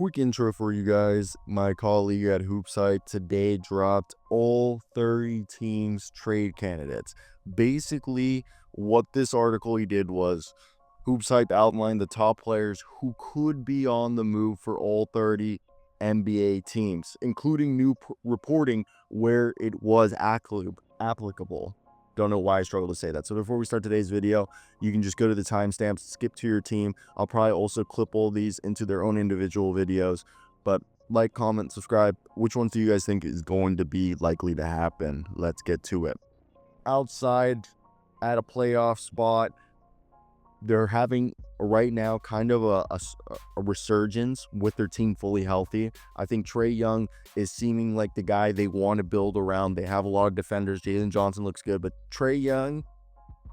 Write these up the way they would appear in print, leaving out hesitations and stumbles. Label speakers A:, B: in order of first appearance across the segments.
A: quick intro for you guys. My colleague at HoopsHype today dropped all 30 teams trade candidates. Basically, what this article he did was HoopsHype outlined the top players who could be on the move for all 30 NBA teams, including new reporting where it was applicable. Don't know why I struggle to say that. So before we start today's video, you can just go to the timestamps, skip to your team. I'll probably also clip all these into their own individual videos. But like, comment, subscribe. Which ones do you guys think is going to be likely to happen? Let's get to it. Outside at a playoff spot, they're having right now kind of a resurgence with their team fully healthy. I think Trae Young is seeming like the guy they want to build around. They have a lot of defenders. Jalen Johnson looks good, but Trae Young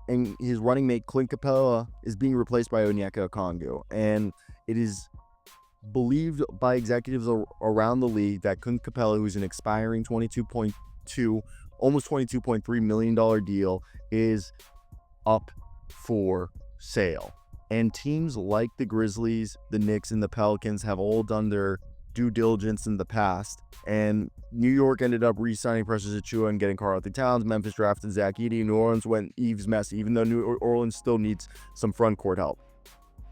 A: and his running mate Clint Capela is being replaced by Onyeka Okongwu, and it is believed by executives around the league that Clint Capela, who's an expiring $22.2, almost $22.3 million deal, is up for sale. And teams like the Grizzlies, the Knicks, and the Pelicans have all done their due diligence in the past. And New York ended up re-signing Precious Achiuwa and getting Karl-Anthony Towns. Memphis drafted Zach Edey. New Orleans went Yves Messi, even though New Orleans still needs some front court help.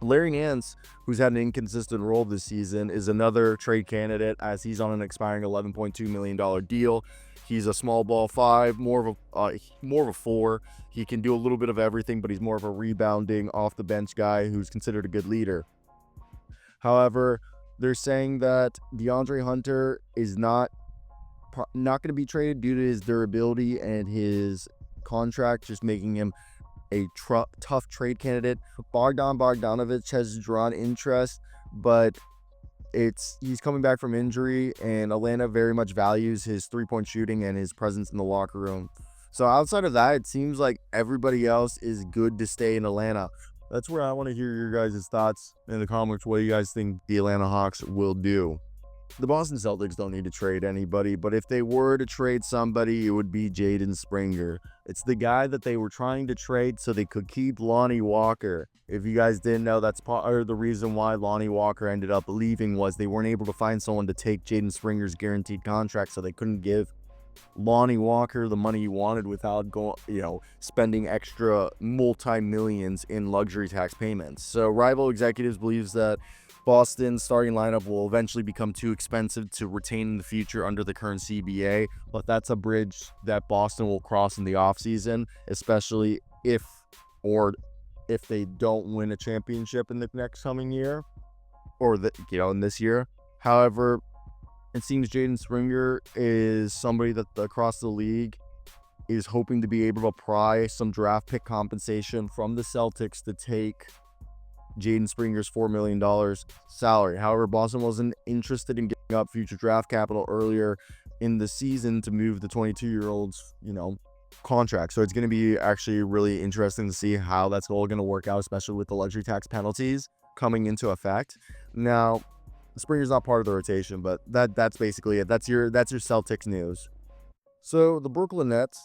A: Larry Nance, who's had an inconsistent role this season, is another trade candidate as he's on an expiring $11.2 million deal. He's a small ball five, more of a four. He can do a little bit of everything, but he's more of a rebounding off the bench guy who's considered a good leader. However, they're saying that DeAndre Hunter is not going to be traded due to his durability and his contract, just making him a tough trade candidate. Bogdanovic has drawn interest, but he's coming back from injury, and Atlanta very much values his three-point shooting and his presence in the locker room. So outside of that, it seems like everybody else is good to stay in Atlanta. That's where I want to hear your guys' thoughts in the comments. What do you guys think the Atlanta Hawks will do? The Boston Celtics don't need to trade anybody, but if they were to trade somebody, it would be Jaden Springer. It's the guy that they were trying to trade so they could keep Lonnie Walker. If you guys didn't know, that's part of the reason why Lonnie Walker ended up leaving, was they weren't able to find someone to take Jaden Springer's guaranteed contract, so they couldn't give Lonnie Walker the money he wanted without spending extra multi-millions in luxury tax payments. So rival executives believes that Boston's starting lineup will eventually become too expensive to retain in the future under the current CBA, but that's a bridge that Boston will cross in the offseason, especially if they don't win a championship in the next coming year, or in this year. However, it seems Jaden Springer is somebody that across the league is hoping to be able to pry some draft pick compensation from the Celtics to take Jaden Springer's $4 million salary. However, Boston wasn't interested in giving up future draft capital earlier in the season to move the 22-year-old's, contract. So it's going to be actually really interesting to see how that's all going to work out, especially with the luxury tax penalties coming into effect. Now, Springer's not part of the rotation, but that's basically it. That's your Celtics news. So the Brooklyn Nets,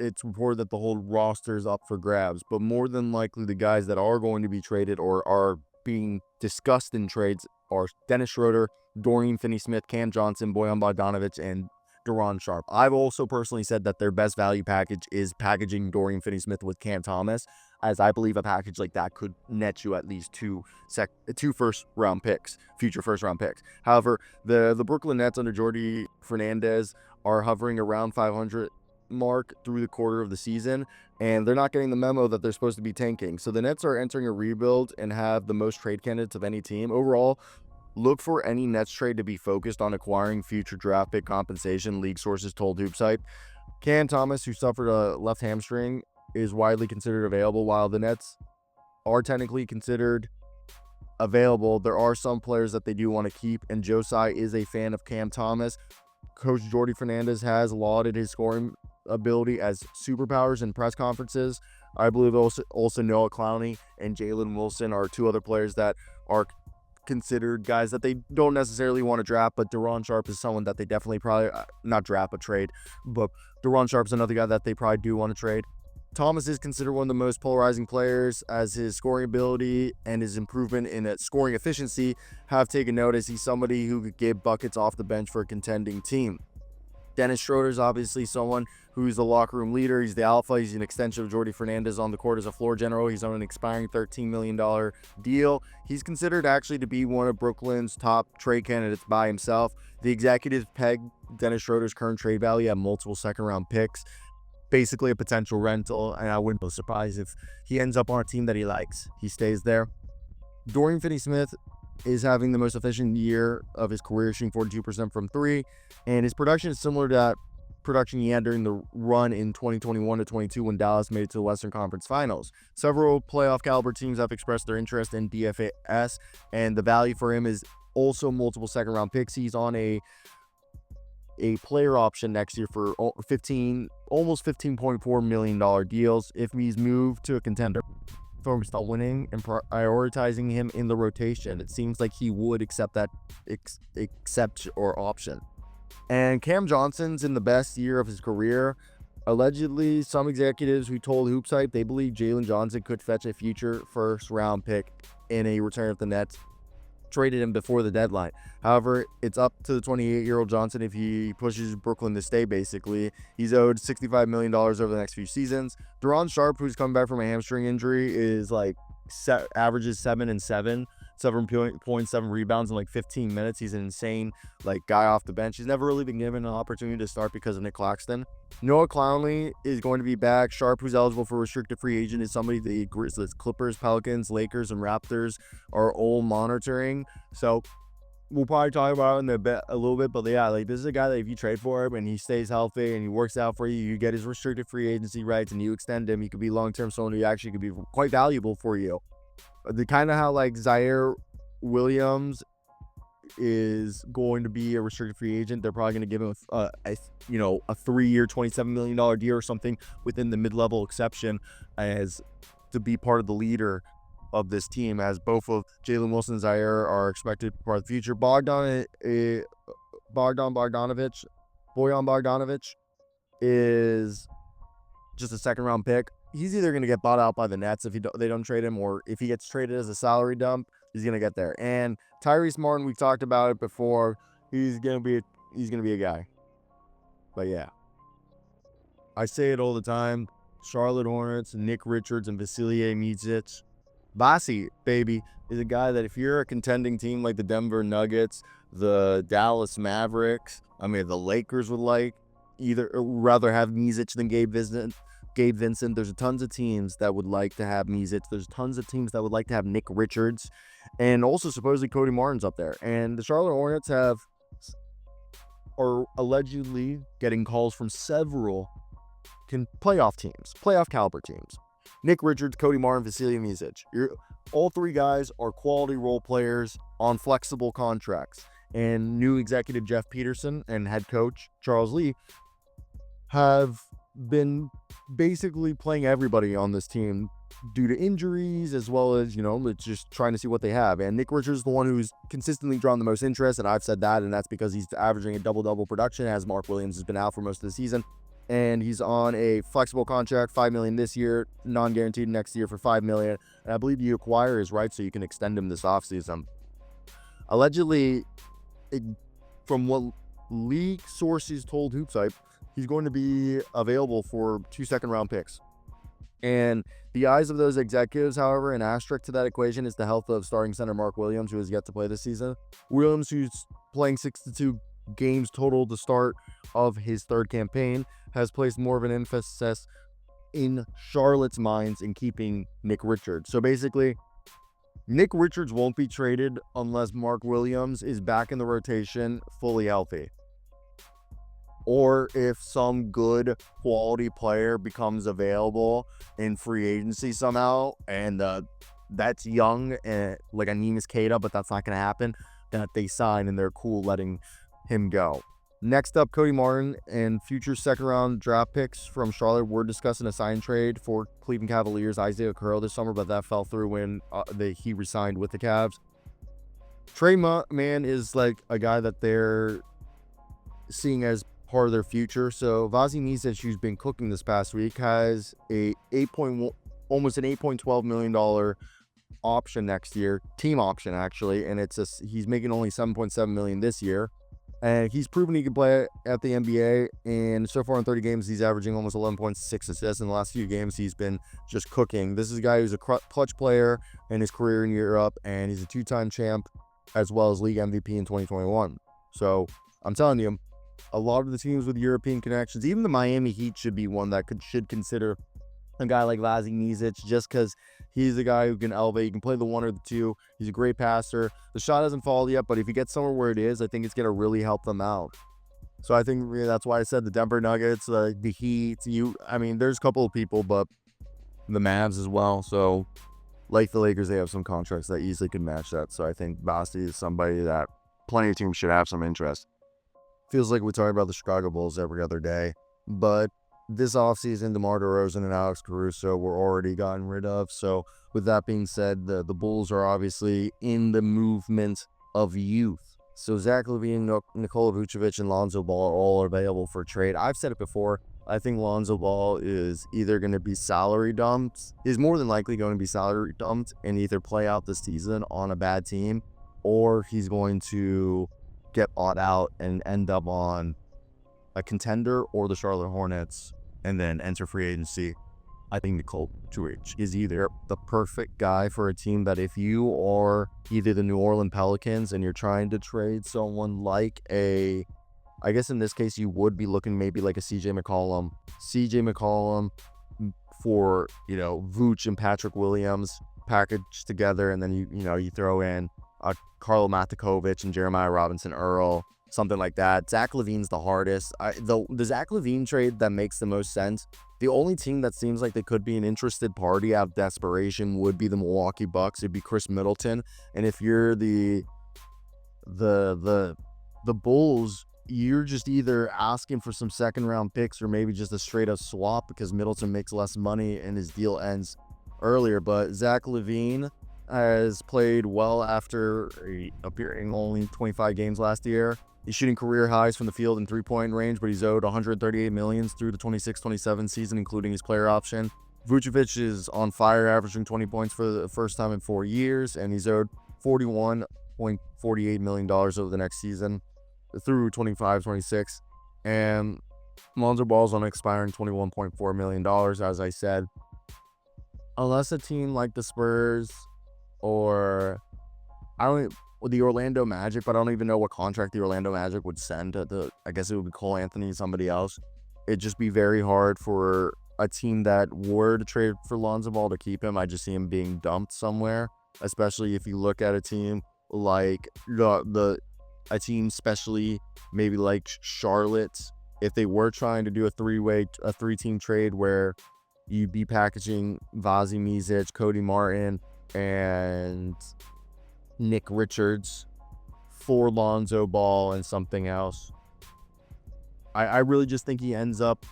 A: it's reported that the whole roster is up for grabs, but more than likely the guys that are going to be traded or are being discussed in trades are Dennis Schroeder, Dorian Finney-Smith, Cam Johnson, Bojan Bogdanovic, and Deron Sharp. I've also personally said that their best value package is packaging Dorian Finney-Smith with Cam Thomas, as I believe a package like that could net you at least two first-round picks, future first-round picks. However, the Brooklyn Nets under Jordi Fernandez are hovering around 500 mark through the quarter of the season, and they're not getting the memo that they're supposed to be tanking. So the Nets are entering a rebuild and have the most trade candidates of any team. Overall, look for any Nets trade to be focused on acquiring future draft pick compensation, league sources told HoopsHype. Cam Thomas, who suffered a left hamstring, is widely considered available. While the Nets are technically considered available, there are some players that they do want to keep, and Joe Tsai is a fan of Cam Thomas. Coach Jordi Fernandez has lauded his scoring ability as superpowers in press conferences. I believe also Noah Clowney and Jalen Wilson are two other players that are considered guys that they don't necessarily want to draft, but Deron Sharp is someone that they definitely probably not draft but trade. But Deron Sharp's another guy that they probably do want to trade. Thomas is considered one of the most polarizing players, as his scoring ability and his improvement in scoring efficiency have taken notice. He's somebody who could give buckets off the bench for a contending team. Dennis Schroeder's obviously someone who's the locker room leader. He's the alpha. He's an extension of Jordi Fernandez on the court as a floor general. He's on an expiring $13 million deal. He's considered actually to be one of Brooklyn's top trade candidates by himself. The executives peg Dennis Schroeder's current trade value at multiple second-round picks, basically a potential rental, and I wouldn't be surprised if he ends up on a team that he likes. He stays there. Dorian Finney-Smith is having the most efficient year of his career, shooting 42% from three, and his production is similar to that production he had during the run in 2021 to 22 when Dallas made it to the Western Conference Finals. Several playoff caliber teams have expressed their interest in DFS, and the value for him is also multiple second round picks. He's on a player option next year for almost $15.4 million deals if he's moved to a contender focused on winning and prioritizing him in the rotation. It seems like he would accept that option. And Cam Johnson's in the best year of his career. Allegedly, some executives who told HoopsHype they believe Jalen Johnson could fetch a future first round pick in a return of the Nets traded him before the deadline. However, it's up to the 28-year-old Johnson if he pushes Brooklyn to stay, basically. He's owed $65 million over the next few seasons. Deron Sharp, who's coming back from a hamstring injury, is averages 7 and 7, 7.7 rebounds in 15 minutes. He's an insane guy off the bench. He's never really been given an opportunity to start because of Nick Claxton. Noah Clowney is going to be back. Sharp, who's eligible for restricted free agent, is somebody the Grizzlies, Clippers, Pelicans, Lakers, and Raptors are all monitoring. So we'll probably talk about it in a little bit, but yeah, this is a guy that if you trade for him and he stays healthy and he works out for you, you get his restricted free agency rights and you extend him, he could be long-term someone who actually could be quite valuable for you. The kind of how Zaire Williams is going to be a restricted free agent. They're probably going to give him a 3-year, $27 million deal or something within the mid-level exception as to be part of the leader of this team, as both of Jalen Wilson and Zaire are expected to be part of the future. Bojan Bogdanovic is just a second-round pick. He's either going to get bought out by the Nets if they don't trade him, or if he gets traded as a salary dump, he's going to get there. And Tyrese Martin, we've talked about it before. He's going to be a guy. But yeah, I say it all the time. Charlotte Hornets, Nick Richards, and Vasilije Micic. Vasi, baby, is a guy that if you're a contending team like the Denver Nuggets, the Dallas Mavericks, the Lakers would rather have Micic than Gabe Vincent. There's tons of teams that would like to have Micic. There's tons of teams that would like to have Nick Richards. And also supposedly Cody Martin's up there. And the Charlotte Hornets are allegedly getting calls from several playoff caliber teams. Nick Richards, Cody Martin, Vasilije Micic. All three guys are quality role players on flexible contracts. And new executive Jeff Peterson and head coach Charles Lee have been basically playing everybody on this team due to injuries, as well as, just trying to see what they have. And Nick Richards is the one who's consistently drawn the most interest, and I've said that, and that's because he's averaging a double-double production, as Mark Williams has been out for most of the season. And he's on a flexible contract, $5 million this year, non-guaranteed next year for $5 million. And I believe you acquire his rights so you can extend him this offseason. Allegedly, from what league sources told HoopsHype, he's going to be available for 2 second-round picks. And the eyes of those executives, however, an asterisk to that equation is the health of starting center Mark Williams, who has yet to play this season. Williams, who's playing 62 games total to start of his third campaign, has placed more of an emphasis in Charlotte's minds in keeping Nick Richards. So basically, Nick Richards won't be traded unless Mark Williams is back in the rotation fully healthy, or if some good quality player becomes available in free agency somehow, and that's young, like a Neemias Queta, but that's not going to happen, that they sign and they're cool letting him go. Next up, Cody Martin and future second-round draft picks from Charlotte were discussing a sign trade for Cleveland Cavaliers Isaiah Curl this summer, but that fell through when he resigned with the Cavs. Trey Mann is a guy that they're seeing as part of their future. So Vazi Micic, who's been cooking this past week, has almost an $8.12 million option next year, team option actually, and he's making only $7.7 million this year. And he's proven he can play at the NBA, and so far in 30 games, he's averaging almost 11.6 assists. In the last few games, he's been just cooking. This is a guy who's a clutch player in his career in Europe, and he's a two-time champ as well as league MVP in 2021. So I'm telling you, a lot of the teams with European connections, even the Miami Heat should be one that should consider a guy like Vazi Micic, just because he's a guy who can elevate. He can play the one or the two. He's a great passer. The shot hasn't fallen yet, but if he gets somewhere where it is, I think it's going to really help them out. So I think that's why I said the Denver Nuggets, the Heat. There's a couple of people, but the Mavs as well. So like the Lakers, they have some contracts that easily could match that. So I think Vazi is somebody that plenty of teams should have some interest. Feels like we talk about the Chicago Bulls every other day, but this offseason, DeMar DeRozan and Alex Caruso were already gotten rid of. So with that being said, the Bulls are obviously in the movement of youth. So Zach LaVine, Nikola Vucevic, and Lonzo Ball are all available for trade. I've said it before. I think Lonzo Ball is either going to be salary dumped, is more than likely going to be salary dumped and either play out the season on a bad team, or he's going to get bought out and end up on a contender or the Charlotte Hornets and then enter free agency. I think Nikola Vucevic is either the perfect guy for a team that if you are either the New Orleans Pelicans and you're trying to trade someone like I guess in this case you would be looking maybe like a CJ McCollum for, Vooch and Patrick Williams packaged together, and then you throw in Karl Matikovic and Jeremiah Robinson Earl, something like that. Zach LaVine's the hardest. The Zach LaVine trade that makes the most sense, the only team that seems like they could be an interested party out of desperation would be the Milwaukee Bucks. It'd be Chris Middleton. And if you're the Bulls, you're just either asking for some second round picks or maybe just a straight up swap because Middleton makes less money and his deal ends earlier. But Zach LaVine has played well after appearing only 25 games last year. He's shooting career highs from the field in three-point range, but he's owed $138 million through the 26-27 season, including his player option. Vucevic is on fire, averaging 20 points for the first time in 4 years, and he's owed $41.48 million over the next season through 25-26. And Lonzo Ball's on expiring $21.4 million, as I said. Unless a team like the Spurs or the Orlando Magic, but I don't even know what contract the Orlando Magic would send to I guess it would be Karl-Anthony, somebody else. It'd just be very hard for a team that were to trade for Lonzo Ball to keep him. I just see him being dumped somewhere, especially if you look at a team like a team, especially maybe like Charlotte, if they were trying to do a three-team trade where you'd be packaging Vazi Micic, Cody Martin, and Nick Richards for Lonzo Ball and something else. I really just think he ends up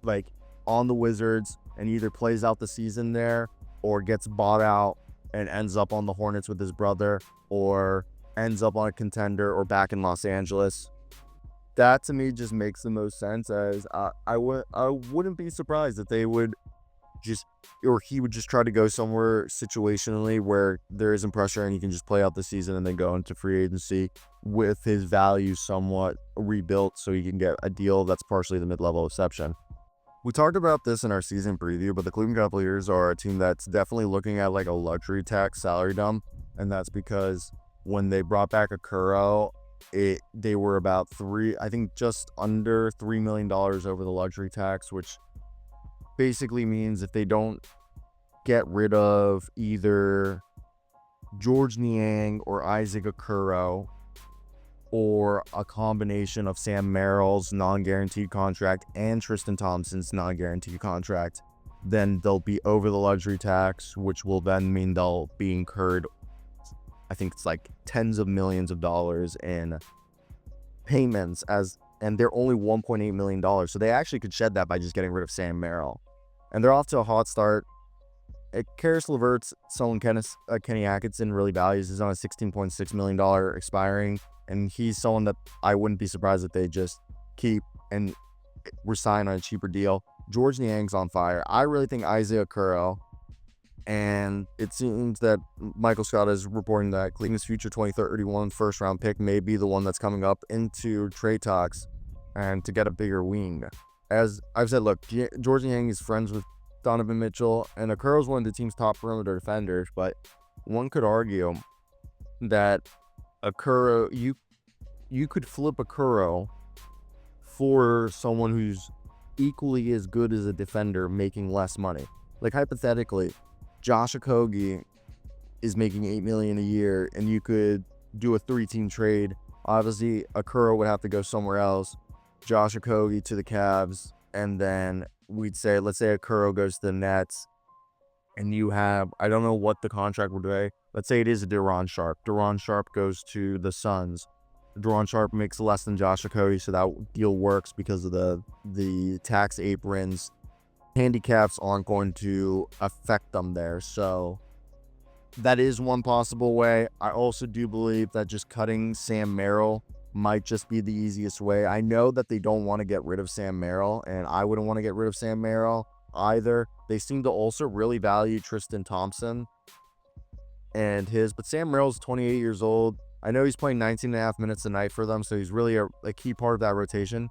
A: like on the Wizards and either plays out the season there or gets bought out and ends up on the Hornets with his brother or ends up on a contender or back in Los Angeles. That to me just makes the most sense, as I wouldn't be surprised if they would he would just try to go somewhere situationally where there isn't pressure and he can just play out the season and then go into free agency with his value somewhat rebuilt so he can get a deal that's partially the mid-level exception. We talked about this in our season preview, but the Cleveland Cavaliers are a team that's definitely looking at like a luxury tax salary dump, and that's because when they brought back Okoro, they were about just under $3 million over the luxury tax, which basically means if they don't get rid of either George Niang or Isaac Okoro, or a combination of Sam Merrill's non-guaranteed contract and Tristan Thompson's non-guaranteed contract, then they'll be over the luxury tax, which will then mean they'll be incurred, I think it's like tens of millions of dollars in payments, and they're only $1.8 million. So they actually could shed that by just getting rid of Sam Merrill. And they're off to a hot start. Karis LeVert's someone Kenny Atkinson really values. He's on a $16.6 million expiring, and he's someone that I wouldn't be surprised if they just keep and resign on a cheaper deal. George Niang's on fire. I really think Isaiah Curry, and it seems that Michael Scott is reporting that Cleveland's future 2031 first-round pick may be the one that's coming up into trade talks and to get a bigger wing. As I've said, look, George Niang is friends with Donovan Mitchell, and Okoro is one of the team's top perimeter defenders, but one could argue that Okoro, you could flip Okoro for someone who's equally as good as a defender making less money. Like, hypothetically, Josh Okogie is making $8 million a year, and you could do a 3-team trade. Obviously, Okoro would have to go somewhere else. Josh Okogie to the Cavs, and then we'd say, let's say Okoro goes to the Nets, and you have, I don't know what the contract would be. Let's say it is a Deron Sharp. Deron Sharp goes to the Suns. Deron Sharp makes less than Josh Okogie, so that deal works because of the tax aprons. Handicaps aren't going to affect them there, so that is one possible way. I also do believe that just cutting Sam Merrill might just be the easiest way. I know that they don't want to get rid of Sam Merrill, and I wouldn't want to get rid of Sam Merrill either. They seem to also really value Tristan Thompson and but Sam Merrill's 28 years old. I know he's playing 19.5 minutes a night for them, so he's really a key part of that rotation.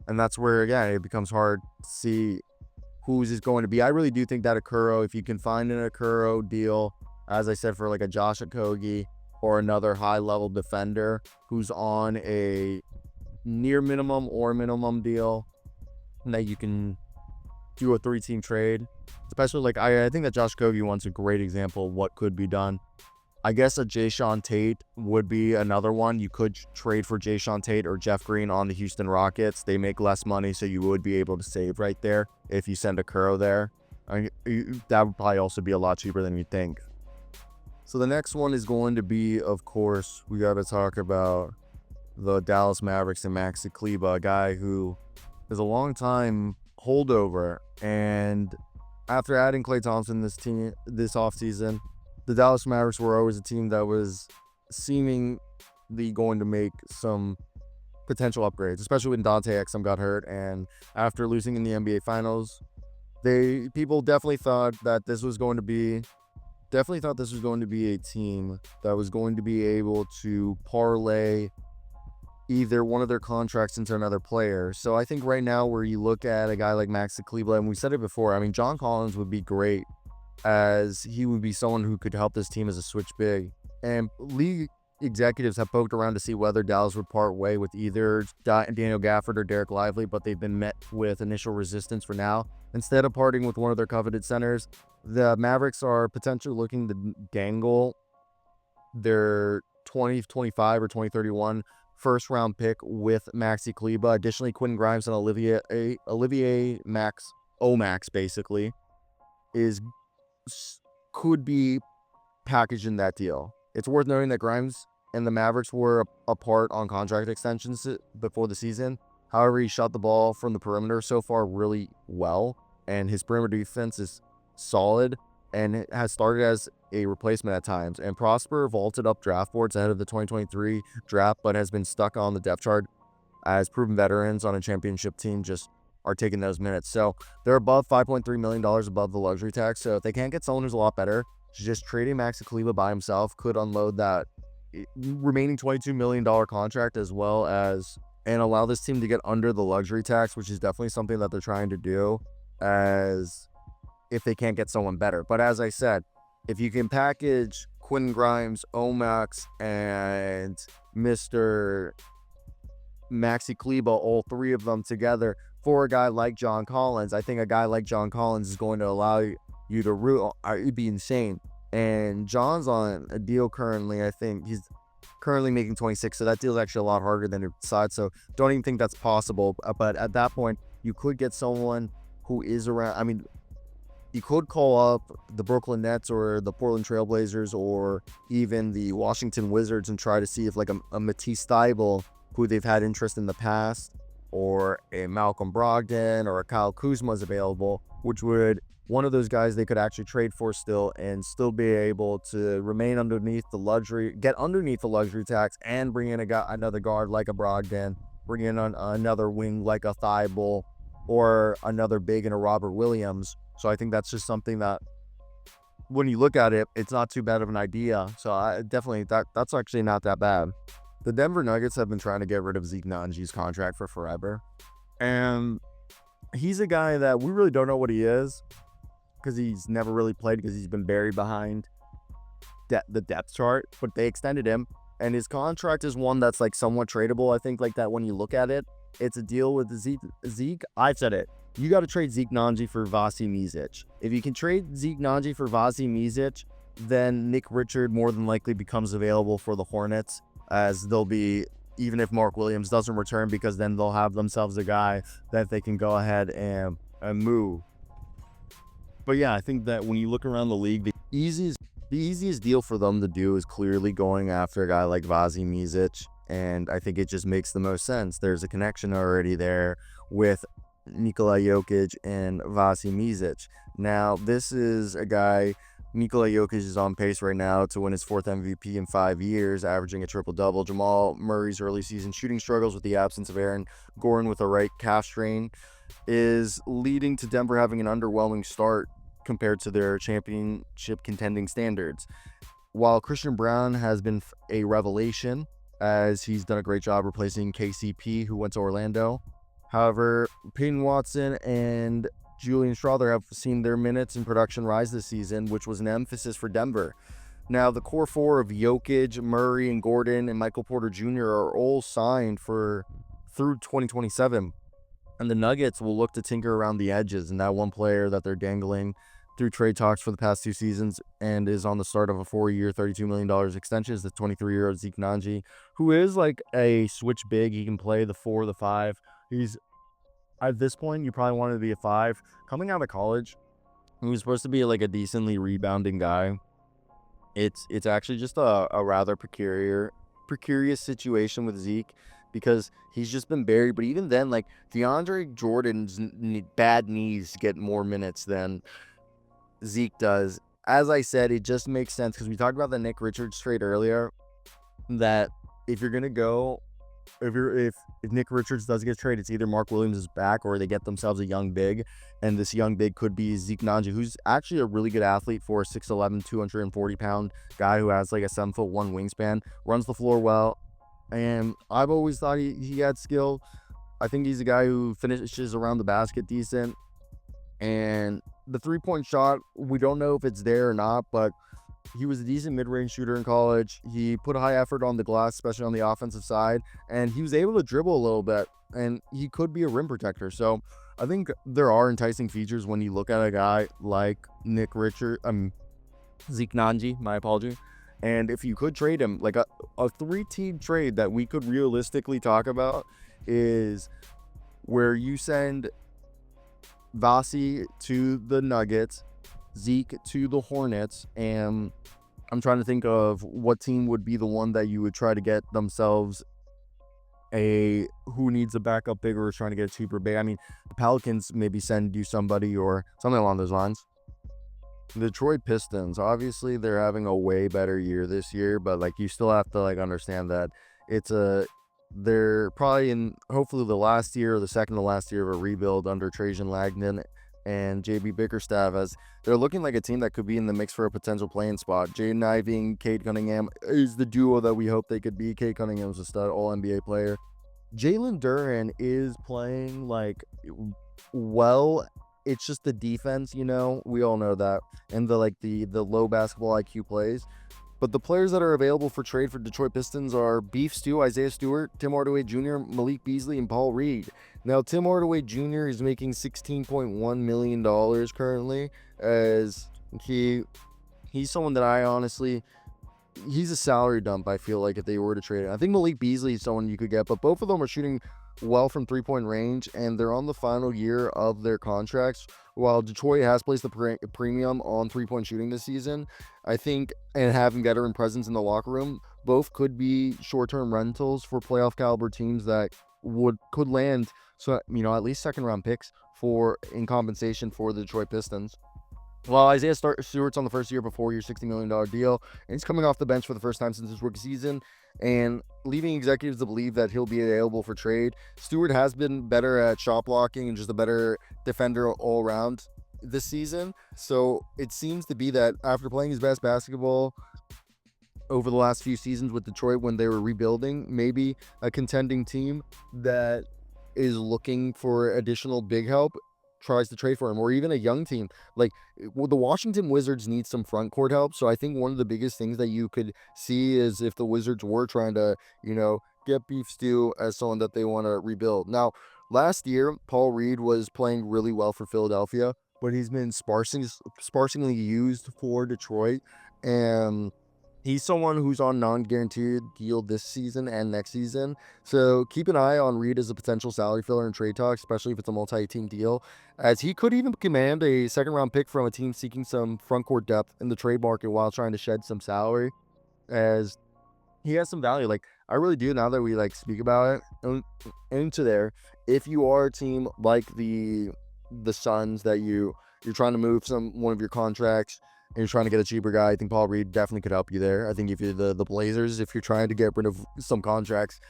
A: And that's where, again, it becomes hard to see who's is going to be. I really do think that Okoro, if you can find an Okoro deal, as I said, for like a Josh Okogie or another high-level defender who's on a near minimum or minimum deal, that you can do a 3-team trade. Especially, like, I think that Josh Okogie one's a great example of what could be done. I guess a Jayshawn Tate would be another one. You could trade for Jayshawn Tate or Jeff Green on the Houston Rockets. They make less money, so you would be able to save right there if you send Okoro there. That would probably also be a lot cheaper than you think. So the next one is going to be, of course, we got to talk about the Dallas Mavericks and Maxi Kleber, a guy who is a long-time holdover. And after adding Klay Thompson this offseason, the Dallas Mavericks were always a team that was seemingly going to make some potential upgrades, especially when Dante Exum got hurt. And after losing in the NBA Finals, people definitely thought that this was going to be a team that was going to be able to parlay either one of their contracts into another player. So I think right now, where you look at a guy like Maxi Kleber, and we said it before, I mean, John Collins would be great, as he would be someone who could help this team as a switch big. And league executives have poked around to see whether Dallas would part way with either Daniel Gafford or Derek Lively, but they've been met with initial resistance for now. Instead of parting with one of their coveted centers, the Mavericks are potentially looking to dangle their 2025 or 2031 first-round pick with Maxi Kleber. Additionally, Quentin Grimes and Olivier Omax basically could be packaged in that deal. It's worth noting that Grimes and the Mavericks were apart on contract extensions before the season. However, he shot the ball from the perimeter so far really well, and his perimeter defense is solid and has started as a replacement at times. And Prosper vaulted up draft boards ahead of the 2023 draft, but has been stuck on the depth chart as proven veterans on a championship team just are taking those minutes. So they're above $5.3 million above the luxury tax. So if they can't get someone who's a lot better, just trading Maxi Kleber by himself could unload that remaining $22 million contract, as well as, and allow this team to get under the luxury tax, which is definitely something that they're trying to do, as if they can't get someone better. But as I said, if you can package Quentin Grimes, Omax, and Mr. Maxi Kleber, all three of them together, for a guy like John Collins, I think a guy like John Collins is going to allow you to root. It'd be insane. And John's on a deal currently. I think he's currently making 26, so that deal's actually a lot harder than it decides. So don't even think that's possible. But at that point, you could get someone who is around. I mean, you could call up the Brooklyn Nets or the Portland Trailblazers or even the Washington Wizards and try to see if like a Matisse Thybulle, who they've had interest in the past, or a Malcolm Brogdon or a Kyle Kuzma is available, which would, one of those guys they could actually trade for still and still be able to remain underneath the luxury, get underneath the luxury tax, and bring in another guard like a Brogdon bring in another wing like a Thibault or another big in a Robert Williams. So I think that's just something that, when you look at it, it's not too bad of an idea. So I definitely, that's actually not that bad. The Denver Nuggets have been trying to get rid of Zeke Nnaji's contract for forever. And he's a guy that we really don't know what he is, because he's never really played, because he's been buried behind the depth chart. But they extended him, and his contract is one that's like somewhat tradable. I think like that when you look at it, it's a deal with Zeke. I've said it. You got to trade Zeke Nnaji for Vasi Micic. If you can trade Zeke Nnaji for Vasi Micic, then Nick Richard more than likely becomes available for the Hornets, as they'll be, even if Mark Williams doesn't return, because then they'll have themselves a guy that they can go ahead and move. But yeah, I think that when you look around the league, the easiest deal for them to do is clearly going after a guy like Vasi Micic, and I think it just makes the most sense. There's a connection already there with Nikola Jokic and Vasi Micic. Now, this is a guy, Nikola Jokic is on pace right now to win his 4th MVP in 5 years, averaging a triple-double. Jamal Murray's early season shooting struggles with the absence of Aaron Gordon with a right calf strain is leading to Denver having an underwhelming start compared to their championship contending standards. While Christian Brown has been a revelation, as he's done a great job replacing KCP, who went to Orlando. However, Peyton Watson and Julian Strawther have seen their minutes and production rise this season, which was an emphasis for Denver. Now, the core four of Jokic, Murray, and Gordon, and Michael Porter Jr. are all signed through 2027. And the Nuggets will look to tinker around the edges, and that one player that they're dangling through trade talks for the past 2 seasons and is on the start of a 4-year, $32 million extension is the 23-year-old Zeke Nnaji, who is like a switch big. He can play the 4, the 5. He's, at this point, you probably wanted to be a 5. Coming out of college, he was supposed to be like a decently rebounding guy. It's actually just a rather precarious situation with Zeke, because he's just been buried. But even then, like, DeAndre Jordan's bad knees get more minutes than Zeke does. As I said, it just makes sense, because we talked about the Nick Richards trade earlier, that if you're gonna go, if Nick Richards does get traded, it's either Mark Williams is back or they get themselves a young big, and this young big could be Zeke Nnaji, who's actually a really good athlete for a 6'11", 240-pound guy who has like a 7'1" wingspan, runs the floor well, and I've always thought he had skill. I think he's a guy who finishes around the basket decent, and the three-point shot, we don't know if it's there or not, but he was a decent mid-range shooter in college. He put a high effort on the glass, especially on the offensive side, and he was able to dribble a little bit, and he could be a rim protector. So I think there are enticing features when you look at a guy like Zeke Nnaji, my apology. And if you could trade him, like a 3-team trade that we could realistically talk about is where you send Vasi to the Nuggets, Zeke to the Hornets, and I'm trying to think of what team would be the one that you would try to get themselves who needs a backup big or is trying to get a cheaper big. I mean, the Pelicans maybe send you somebody or something along those lines. The Detroit Pistons, obviously they're having a way better year this year, but like you still have to like understand that they're probably in hopefully the last year or the second to last year of a rebuild under Trajan Langdon and JB Bickerstaff, as they're looking like a team that could be in the mix for a potential playing spot. Jaden Ivey and Cade Cunningham is the duo that we hope they could be. Cade Cunningham's a stud All-NBA player. Jalen Duren is playing like well. It's just the defense, you know, we all know that, and the low basketball IQ plays. But the players that are available for trade for Detroit Pistons are Beef Stew, Isaiah Stewart, Tim Hardaway Jr., Malik Beasley, and Paul Reed. Now, Tim Hardaway Jr. is making $16.1 million currently, as he's someone that I honestly, he's a salary dump, I feel like, if they were to trade him. I think Malik Beasley is someone you could get, but both of them are shooting well from three-point range, and they're on the final year of their contracts. While Detroit has placed the premium on three-point shooting this season, I think, and having veteran presence in the locker room, both could be short-term rentals for playoff caliber teams that could land, so you know, at least second-round picks in compensation for the Detroit Pistons. Well, Isaiah Stewart's on the first year of a 4-year, $60 million deal, and he's coming off the bench for the first time since his rookie season, and leaving executives to believe that he'll be available for trade. Stewart has been better at shot blocking and just a better defender all around this season, so it seems to be that after playing his best basketball over the last few seasons with Detroit when they were rebuilding, maybe a contending team that is looking for additional big help tries to trade for him, or even a young team. Like, well, the Washington Wizards need some front court help. So I think one of the biggest things that you could see is if the Wizards were trying to, get Beef Stew as someone that they want to rebuild. Now, last year, Paul Reed was playing really well for Philadelphia, but he's been sparsely used for Detroit. And he's someone who's on non-guaranteed deal this season and next season. So keep an eye on Reed as a potential salary filler in trade talks, especially if it's a multi-team deal, as he could even command a second-round pick from a team seeking some front-court depth in the trade market while trying to shed some salary, as he has some value. Like, I really do, now that we speak about it. Into there, if you are a team like the Suns that you're trying to move one of your contracts and you're trying to get a cheaper guy, I think Paul Reed definitely could help you there. I think if you're the Blazers, if you're trying to get rid of some contracts,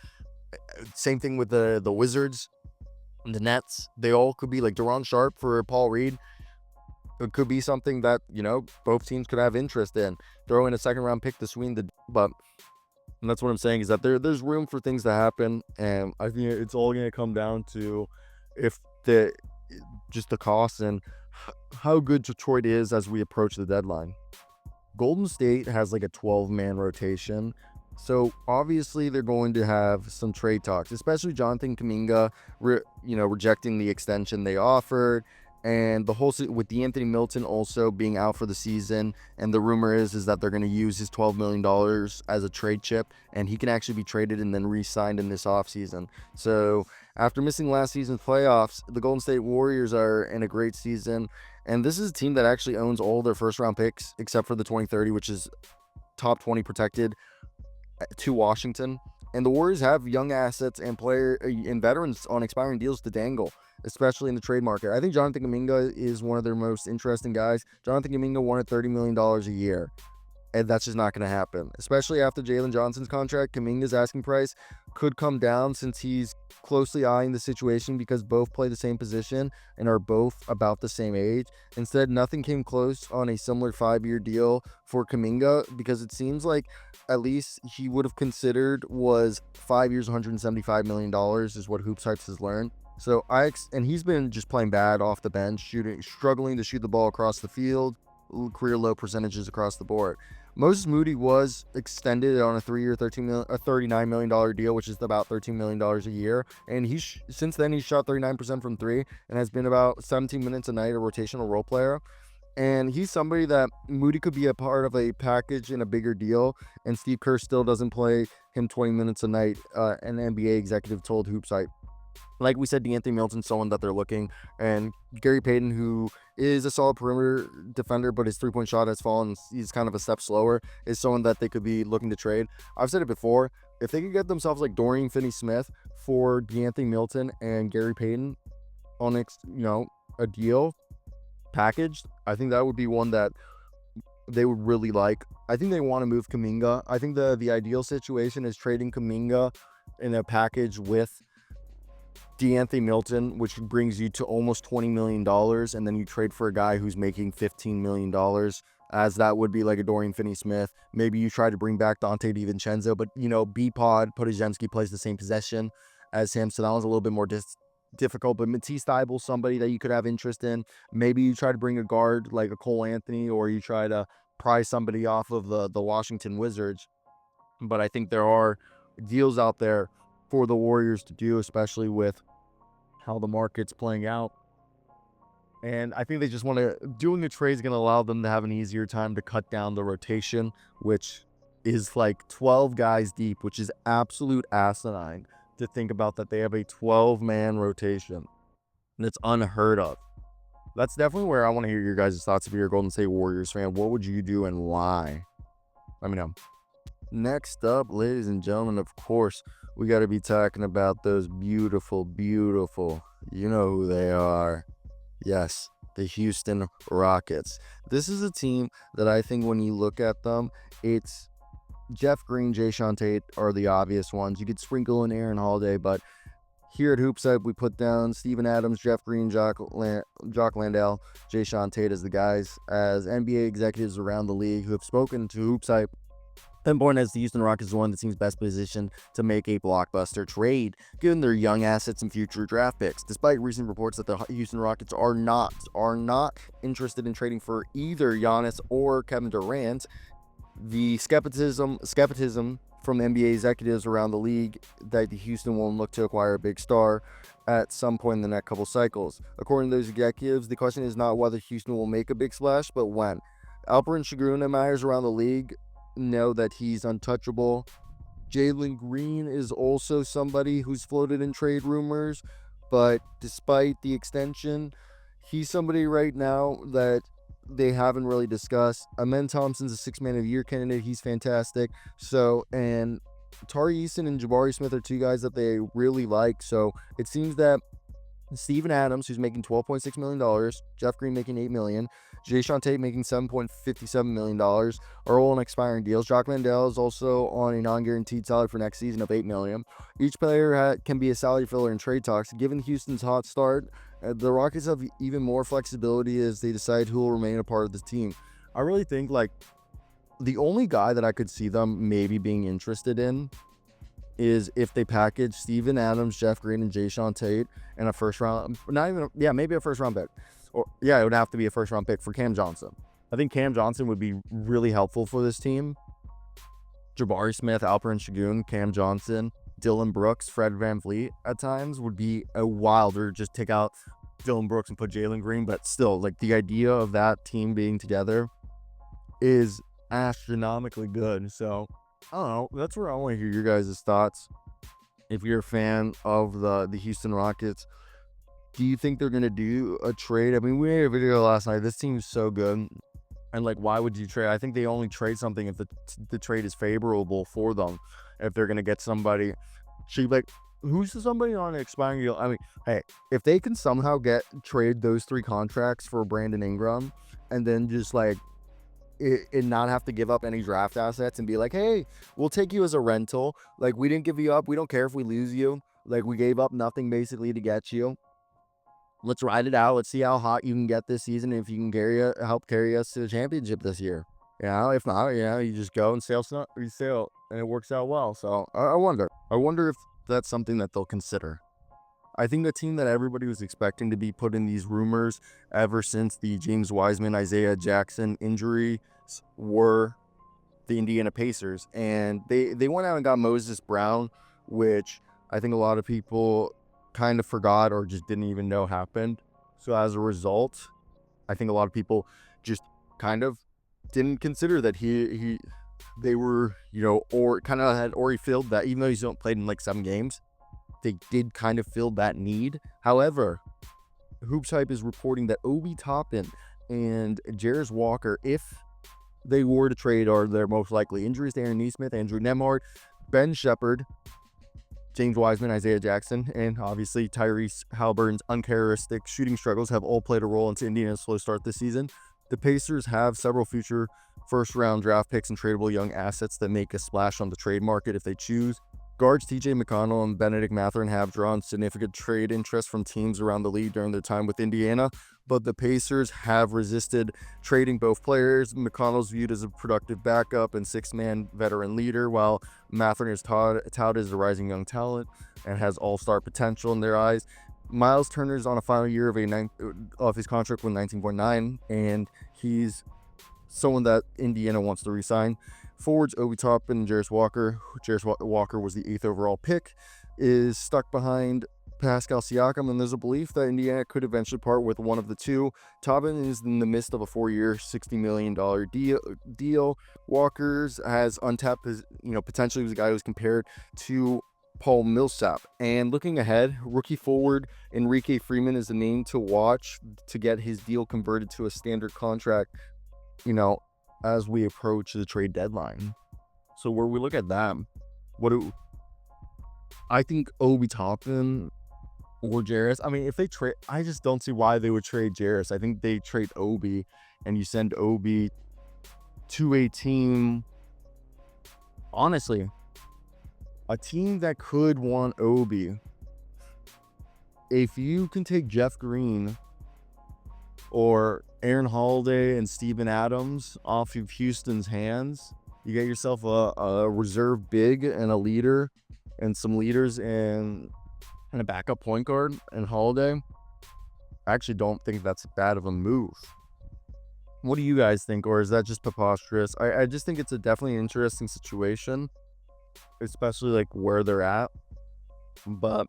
A: same thing with the Wizards and the Nets, they all could be like Deron Sharp for Paul Reed. It could be something that, both teams could have interest in. Throw in a second round pick to swing but and that's what I'm saying, is that there's room for things to happen, and I think it's all going to come down to if just the cost and how good Detroit is as we approach the deadline. Golden State has like a 12-man rotation, so obviously they're going to have some trade talks, especially Jonathan Kuminga, rejecting the extension they offered, and the whole with DeAnthony Milton also being out for the season, and the rumor is that they're going to use his $12 million as a trade chip, and he can actually be traded and then re-signed in this offseason. So after missing last season's playoffs, the Golden State Warriors are in a great season, and this is a team that actually owns all their first-round picks except for the 2030, which is top 20 protected, to Washington. And the Warriors have young assets and veterans on expiring deals to dangle, especially in the trade market. I think Jonathan Kuminga is one of their most interesting guys. Jonathan Kuminga wanted $30 million a year, and that's just not going to happen, especially after Jalen Johnson's contract. Kuminga's asking price could come down since he's closely eyeing the situation because both play the same position and are both about the same age. Instead, nothing came close on a similar 5-year deal for Kuminga, because it seems like at least he would have considered was 5 years, $175 million is what HoopsHype has learned. So and he's been just playing bad off the bench, struggling to shoot the ball across the field, career low percentages across the board. Moses Moody was extended on a 3-year, $39 million deal, which is about $13 million a year. And since then, he's shot 39% from three and has been about 17 minutes a night, a rotational role player. And he's somebody that Moody could be a part of a package in a bigger deal. And Steve Kerr still doesn't play him 20 minutes a night, an NBA executive told HoopsHype. Like we said, DeAnthony Milton's someone that they're looking, and Gary Payton, who is a solid perimeter defender, but his three-point shot has fallen. He's kind of a step slower, is someone that they could be looking to trade. I've said it before, if they could get themselves like Dorian Finney-Smith for DeAnthony Milton and Gary Payton on a deal packaged, I think that would be one that they would really like. I think they want to move Kuminga. I think the ideal situation is trading Kuminga in a package with DeAnthony Milton, which brings you to almost $20 million, and then you trade for a guy who's making $15 million, as that would be like a Dorian Finney-Smith. Maybe you try to bring back Dante DiVincenzo, but, B-Pod, Podajemski plays the same possession as him, so that was a little bit more difficult. But Matisse Thybulle, somebody that you could have interest in. Maybe you try to bring a guard like a Cole Anthony, or you try to pry somebody off of the Washington Wizards. But I think there are deals out there for the Warriors to do, especially with how the market's playing out. And I think they just want to, doing the trade is going to allow them to have an easier time to cut down the rotation, which is like 12 guys deep, which is absolute asinine to think about, that they have a 12-man rotation. And it's unheard of. That's definitely where I want to hear your guys' thoughts. If you're a Golden State Warriors fan, what would you do and why? Let me know. Next up, ladies and gentlemen, of course, we got to be talking about those beautiful, you know who they are. Yes, the Houston Rockets. This is a team that I think when you look at them, it's Jeff Green, Jae'Sean Tate are the obvious ones. You could sprinkle in Aaron Holiday, but here at HoopsHype, we put down Steven Adams, Jeff Green, Jock Landale, Jae'Sean Tate as the guys, as NBA executives around the league who have spoken to HoopsHype. Pinpoint as the Houston Rockets is one of the team's best positioned to make a blockbuster trade, given their young assets and future draft picks. Despite recent reports that the Houston Rockets are not interested in trading for either Giannis or Kevin Durant, the skepticism from NBA executives around the league that the Houston won't look to acquire a big star at some point in the next couple cycles. According to those executives, the question is not whether Houston will make a big splash, but when. Alperen Sengun admirers around the league know that he's untouchable. Jalen Green is also somebody who's floated in trade rumors, but despite the extension, he's somebody right now that they haven't really discussed. Amen Thompson's a six-man of the year candidate. He's fantastic. So, and Tari Eason and Jabari Smith are two guys that they really like. So it seems that Steven Adams, who's making $12.6 million, Jeff Green making $8 million, Jae'Sean Tate making $7.57 million are all on expiring deals. Jock Landale is also on a non-guaranteed salary for next season of $8 million. Each player can be a salary filler in trade talks. Given Houston's hot start, the Rockets have even more flexibility as they decide who will remain a part of the team. I really think like the only guy that I could see them maybe being interested in is if they package Steven Adams, Jeff Green, and Jae'Sean Tate and a first round, maybe a first round pick. It would have to be a first round pick for Cam Johnson. I think Cam Johnson would be really helpful for this team. Jabari Smith, Alperen Sengun, Cam Johnson, Dylan Brooks, Fred VanVleet at times would be a wilder. Just take out Dylan Brooks and put Jalen Green, but still, like the idea of that team being together is astronomically good. So I don't know. That's where I want to hear your guys' thoughts. If you're a fan of the Houston Rockets, do you think they're going to do a trade? I mean, we made a video last night. This team is so good. And, like, why would you trade? I think they only trade something if the trade is favorable for them. If they're going to get somebody. Who's somebody on an expiring deal? I mean, hey, if they can somehow trade those 3 contracts for Brandon Ingram and then just, like, it not have to give up any draft assets and be like, hey, we'll take you as a rental. Like, we didn't give you up. We don't care if we lose you. Like, we gave up nothing basically to get you. Let's ride it out. Let's see how hot you can get this season. If you can help carry us to the championship this year. If not, you just go and sail, and it works out well. So I wonder if that's something that they'll consider. I think the team that everybody was expecting to be put in these rumors ever since the James Wiseman, Isaiah Jackson injuries were the Indiana Pacers. And they went out and got Moses Brown, which I think a lot of people kind of forgot or just didn't even know happened. So as a result, I think a lot of people just kind of didn't consider that they were, or kind of had already filled that, even though he's not played in like 7 games. They did kind of fill that need. However, HoopsHype is reporting that Obi Toppin and Jarris Walker, if they were to trade, are their most likely. Injuries to Aaron Nesmith, Andrew Nembhard, Ben Shepherd, James Wiseman, Isaiah Jackson, and obviously Tyrese Halliburton's uncharacteristic shooting struggles have all played a role into Indiana's slow start this season. The Pacers have several future first-round draft picks and tradable young assets that make a splash on the trade market if they choose. Guards TJ McConnell and Benedict Mathurin have drawn significant trade interest from teams around the league during their time with Indiana, but the Pacers have resisted trading both players. McConnell's viewed as a productive backup and 6-man veteran leader, while Mathurin is touted as a rising young talent and has all-star potential in their eyes. Miles Turner is on a final year of his contract with 19.9, and he's someone that Indiana wants to re-sign. Forwards Obi Toppin and Jarris Walker. Jarris Walker was the 8th overall pick, is stuck behind Pascal Siakam, and there's a belief that Indiana could eventually part with one of the two. Toppin is in the midst of a 4-year, $60 million deal. Walker's has untapped, potentially was a guy who's compared to Paul Millsap. And looking ahead, rookie forward Enrique Freeman is the name to watch to get his deal converted to a standard contract, as we approach the trade deadline. So where we look at that, I think Obi Toppin or Jarris. I mean, if they trade, I just don't see why they would trade Jarris. I think they trade Obi, and you send Obi to a team. Honestly, a team that could want Obi. If you can take Jeff Green or Aaron Holiday and Steven Adams off of Houston's hands, you get yourself a reserve big and a leader and some leaders and a backup point guard and Holiday. I actually don't think that's bad of a move. What do you guys think? Or is that just preposterous? I just think it's definitely an interesting situation, especially like where they're at. But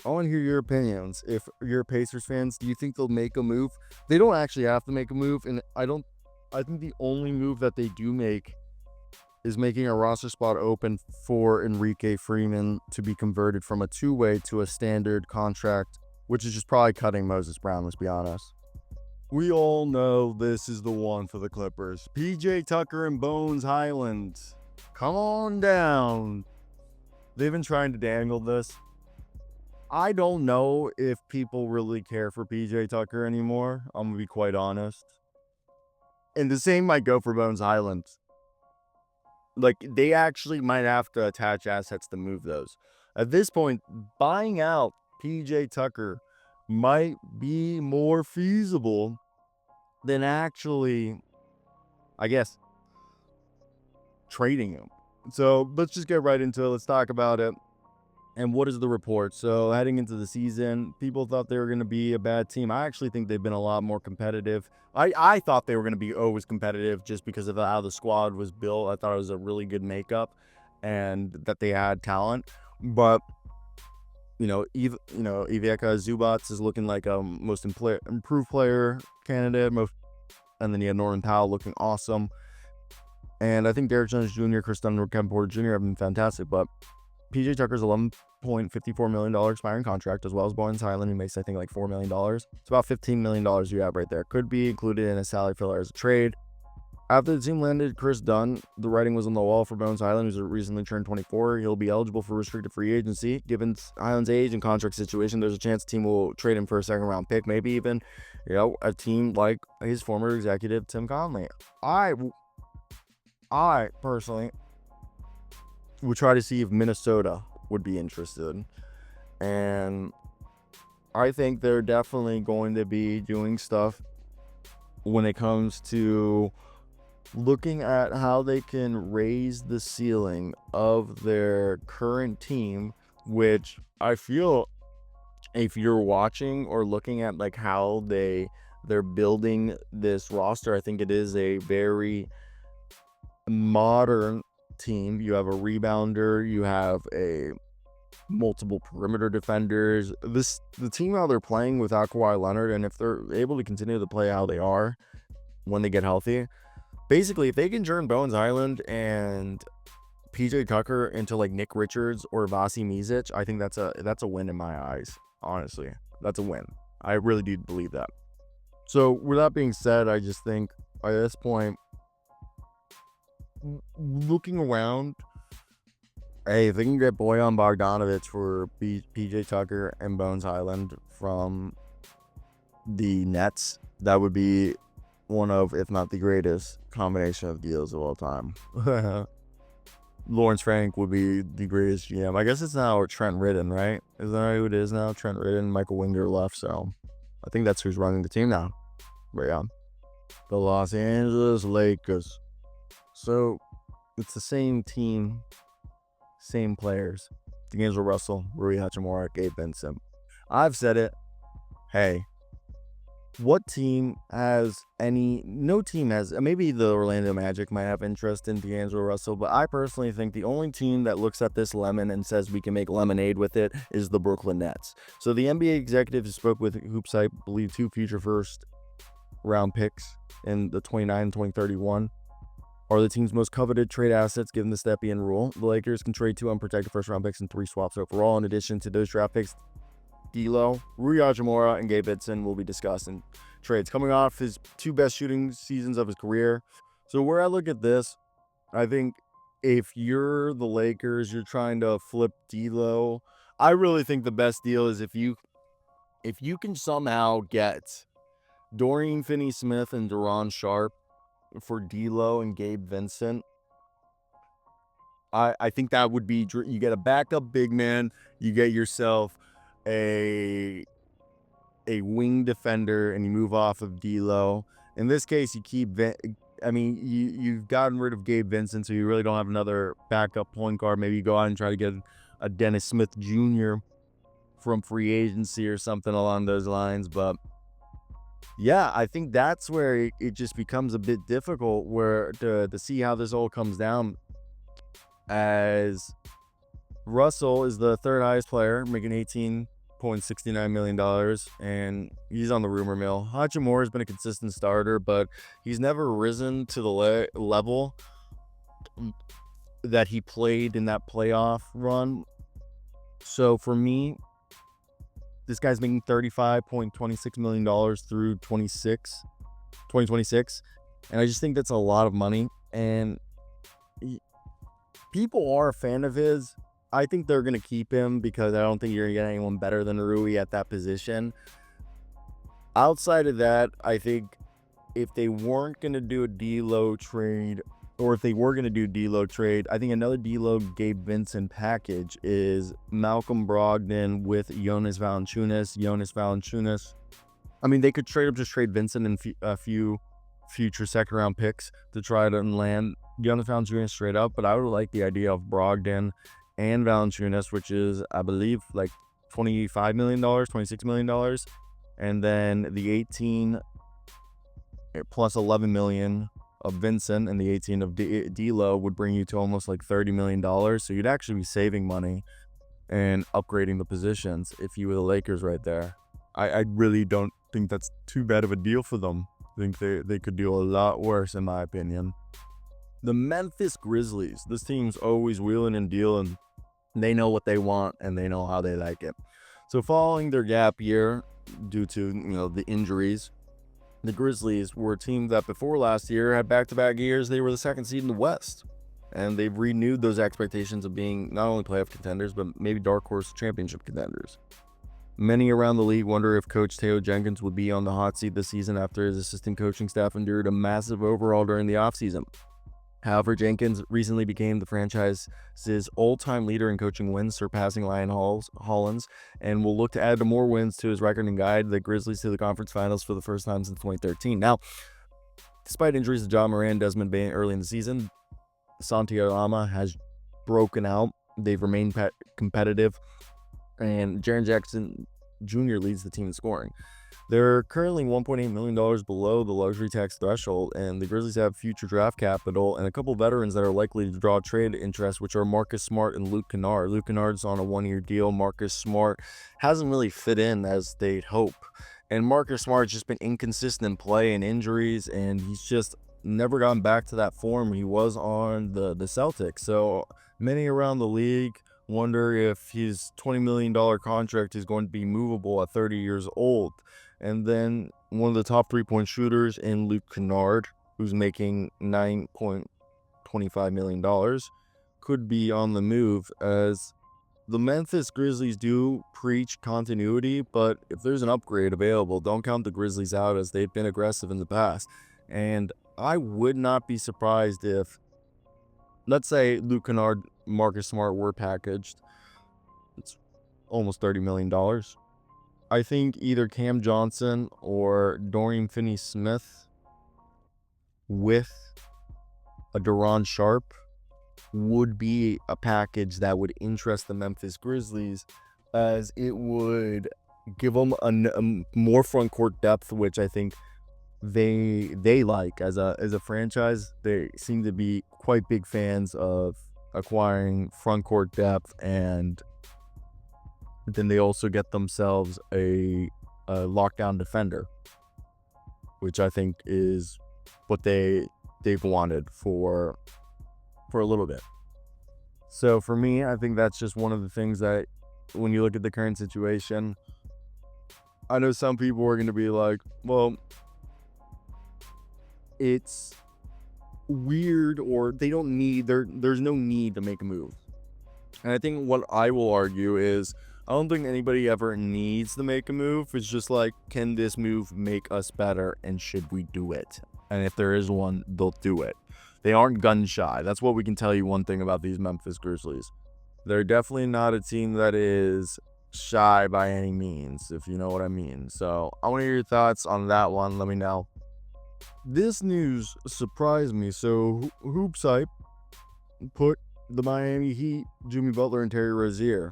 A: I want to hear your opinions. If you're Pacers fans, do you think they'll make a move? They don't actually have to make a move, and I think the only move that they do make is making a roster spot open for Enrique Freeman to be converted from a two-way to a standard contract, which is just probably cutting Moses Brown, let's be honest. We all know this is the one for the Clippers. PJ Tucker and Bones Highland. Come on down. They've been trying to dangle this. I don't know if people really care for PJ Tucker anymore. I'm going to be quite honest. And the same might go for Bones Highland. Like, they actually might have to attach assets to move those. At this point, buying out PJ Tucker might be more feasible than actually, I guess, trading him. So let's just get right into it. Let's talk about it. And what is the report? So heading into the season, people thought they were going to be a bad team. I actually think they've been a lot more competitive. I thought they were going to be always competitive just because of how the squad was built. I thought it was a really good makeup and that they had talent. But, Ivica Zubats is looking like a most improved player candidate. And then you had Norman Powell looking awesome. And I think Derek Jones Jr., Chris Dunn, and Kevin Porter Jr. have been fantastic. But PJ Tucker's $11.54 million expiring contract, as well as Bones Highland, who makes, I think, like $4 million. It's about $15 million you have right there. Could be included in a salary filler as a trade. After the team landed Chris Dunn, the writing was on the wall for Bones Highland, who's recently turned 24. He'll be eligible for restricted free agency. Given Highland's age and contract situation, there's a chance the team will trade him for a second-round pick, maybe even, a team like his former executive, Tim Conley. I personally would try to see if Minnesota would be interested. And I think they're definitely going to be doing stuff when it comes to looking at how they can raise the ceiling of their current team, which I feel, if you're watching or looking at like how they're building this roster, I think it is a very modern team. You have a rebounder, you have a multiple perimeter defenders. The team how they're playing without Kawhi Leonard, and if they're able to continue to play how they are when they get healthy, basically if they can turn Bones Highland and PJ Tucker into like Nick Richards or Vasi Micic, I think that's a win in my eyes. Honestly, that's a win. I really do believe that. So with that being said, I just think at this point, looking around, hey, if they can get Bojan Bogdanovic for PJ Tucker and Bones Highland from the Nets, that would be one of, if not the greatest, combination of deals of all time. Lawrence Frank would be the greatest GM. I guess it's now Trent Ridden, right? Is that who it is now? Trent Ridden, Michael Winger left, so I think that's who's running the team now. But yeah, the Los Angeles Lakers. So it's the same team, same players. D'Angelo Russell, Rui Hachimura, Gabe Vincent. I've said it. Hey, what team has no team has, maybe the Orlando Magic might have interest in D'Angelo Russell, but I personally think the only team that looks at this lemon and says we can make lemonade with it is the Brooklyn Nets. So the NBA executive who spoke with HoopsHype, believe 2 future first round picks in the 29 and 2031 are the team's most coveted trade assets given the Stepien rule. The Lakers can trade 2 unprotected first-round picks and 3 swaps overall. In addition to those draft picks, D'Lo, Rui Hachimura, and Gabe Vincent will be discussed in trades. Coming off his 2 best shooting seasons of his career. So where I look at this, I think if you're the Lakers, you're trying to flip D'Lo. I really think the best deal is if you can somehow get Dorian Finney-Smith and Deron Sharp for D'Lo and Gabe Vincent. I think that would be, you get a backup big man, you get yourself a wing defender, and you move off of D'Lo. In this case, you keep you've gotten rid of Gabe Vincent, so you really don't have another backup point guard. Maybe you go out and try to get a Dennis Smith Jr. from free agency or something along those lines. But yeah, I think that's where it just becomes a bit difficult where to see how this all comes down, as Russell is the third highest player, making $18.69 million, and he's on the rumor mill. Hachimura has been a consistent starter, but he's never risen to the level that he played in that playoff run. So for me, this guy's making $35.26 million through 2026, and I just think that's a lot of money, and people are a fan of his. I think they're going to keep him because I don't think you're going to get anyone better than Rui at that position. Outside of that, I think if they weren't going to do a D'Lo trade, or if they were going to do D'Lo trade, I think another D'Lo Gabe Vincent package is Malcolm Brogdon with Jonas Valanciunas. I mean, they could trade Vincent and a few future second round picks to try to land Jonas Valanciunas straight up, but I would like the idea of Brogdon and Valanciunas, which is, I believe, like $25 million, $26 million, and then the 18 plus 11 million of Vincent and the 18 of D'Lo would bring you to almost like $30 million. So you'd actually be saving money and upgrading the positions if you were the Lakers right there. I really don't think that's too bad of a deal for them. I think they could do a lot worse, in my opinion. The Memphis Grizzlies. This team's always wheeling and dealing. They know what they want and they know how they like it. So following their gap year due to the injuries, the Grizzlies were a team that before last year had back-to-back years. They were the second seed in the West, and they've renewed those expectations of being not only playoff contenders but maybe dark horse championship contenders. Many around the league wonder if Coach Teo Jenkins would be on the hot seat this season after his assistant coaching staff endured a massive overhaul during the offseason. However, Jenkins recently became the franchise's all-time leader in coaching wins, surpassing Ryan Hollins, and will look to add more wins to his record and guide the Grizzlies to the conference finals for the first time since 2013. Now, despite injuries to John Moran and Desmond Bain early in the season, Santiago Ama has broken out. They've remained competitive, and Jaren Jackson Jr. leads the team in scoring. They're currently $1.8 million below the luxury tax threshold, and the Grizzlies have future draft capital and a couple veterans that are likely to draw trade interest, which are Marcus Smart and Luke Kennard. Luke Kennard's on a one-year deal. Marcus Smart hasn't really fit in as they'd hope. And Marcus Smart's just been inconsistent in play and injuries, and he's just never gotten back to that form he was on the Celtics. So many around the league wonder if his $20 million contract is going to be movable at 30 years old. And then one of the top three-point shooters in Luke Kennard, who's making $9.25 million, could be on the move, as the Memphis Grizzlies do preach continuity, but if there's an upgrade available, don't count the Grizzlies out, as they've been aggressive in the past. And I would not be surprised if, let's say, Luke Kennard, Marcus Smart were packaged. It's almost $30 million. I think either Cam Johnson or Dorian Finney-Smith with a Deron Sharp would be a package that would interest the Memphis Grizzlies, as it would give them a more front court depth, which I think they like as a franchise. They seem to be quite big fans of acquiring front court depth, and then they also get themselves a lockdown defender, which I think is what they've wanted for a little bit. So for me, I think that's just one of the things that, when you look at the current situation, I know some people are going to be like, well, it's weird, or they don't need, there's no need to make a move. And I think what I will argue is, I don't think anybody ever needs to make a move. It's just like, can this move make us better, and should we do it? And if there is one, they'll do it. They aren't gun shy. That's what we can tell you one thing about these Memphis Grizzlies. They're definitely not a team that is shy by any means, if you know what I mean. So I want to hear your thoughts on that one. Let me know. This news surprised me. So HoopsHype put the Miami Heat, Jimmy Butler and Terry Rozier,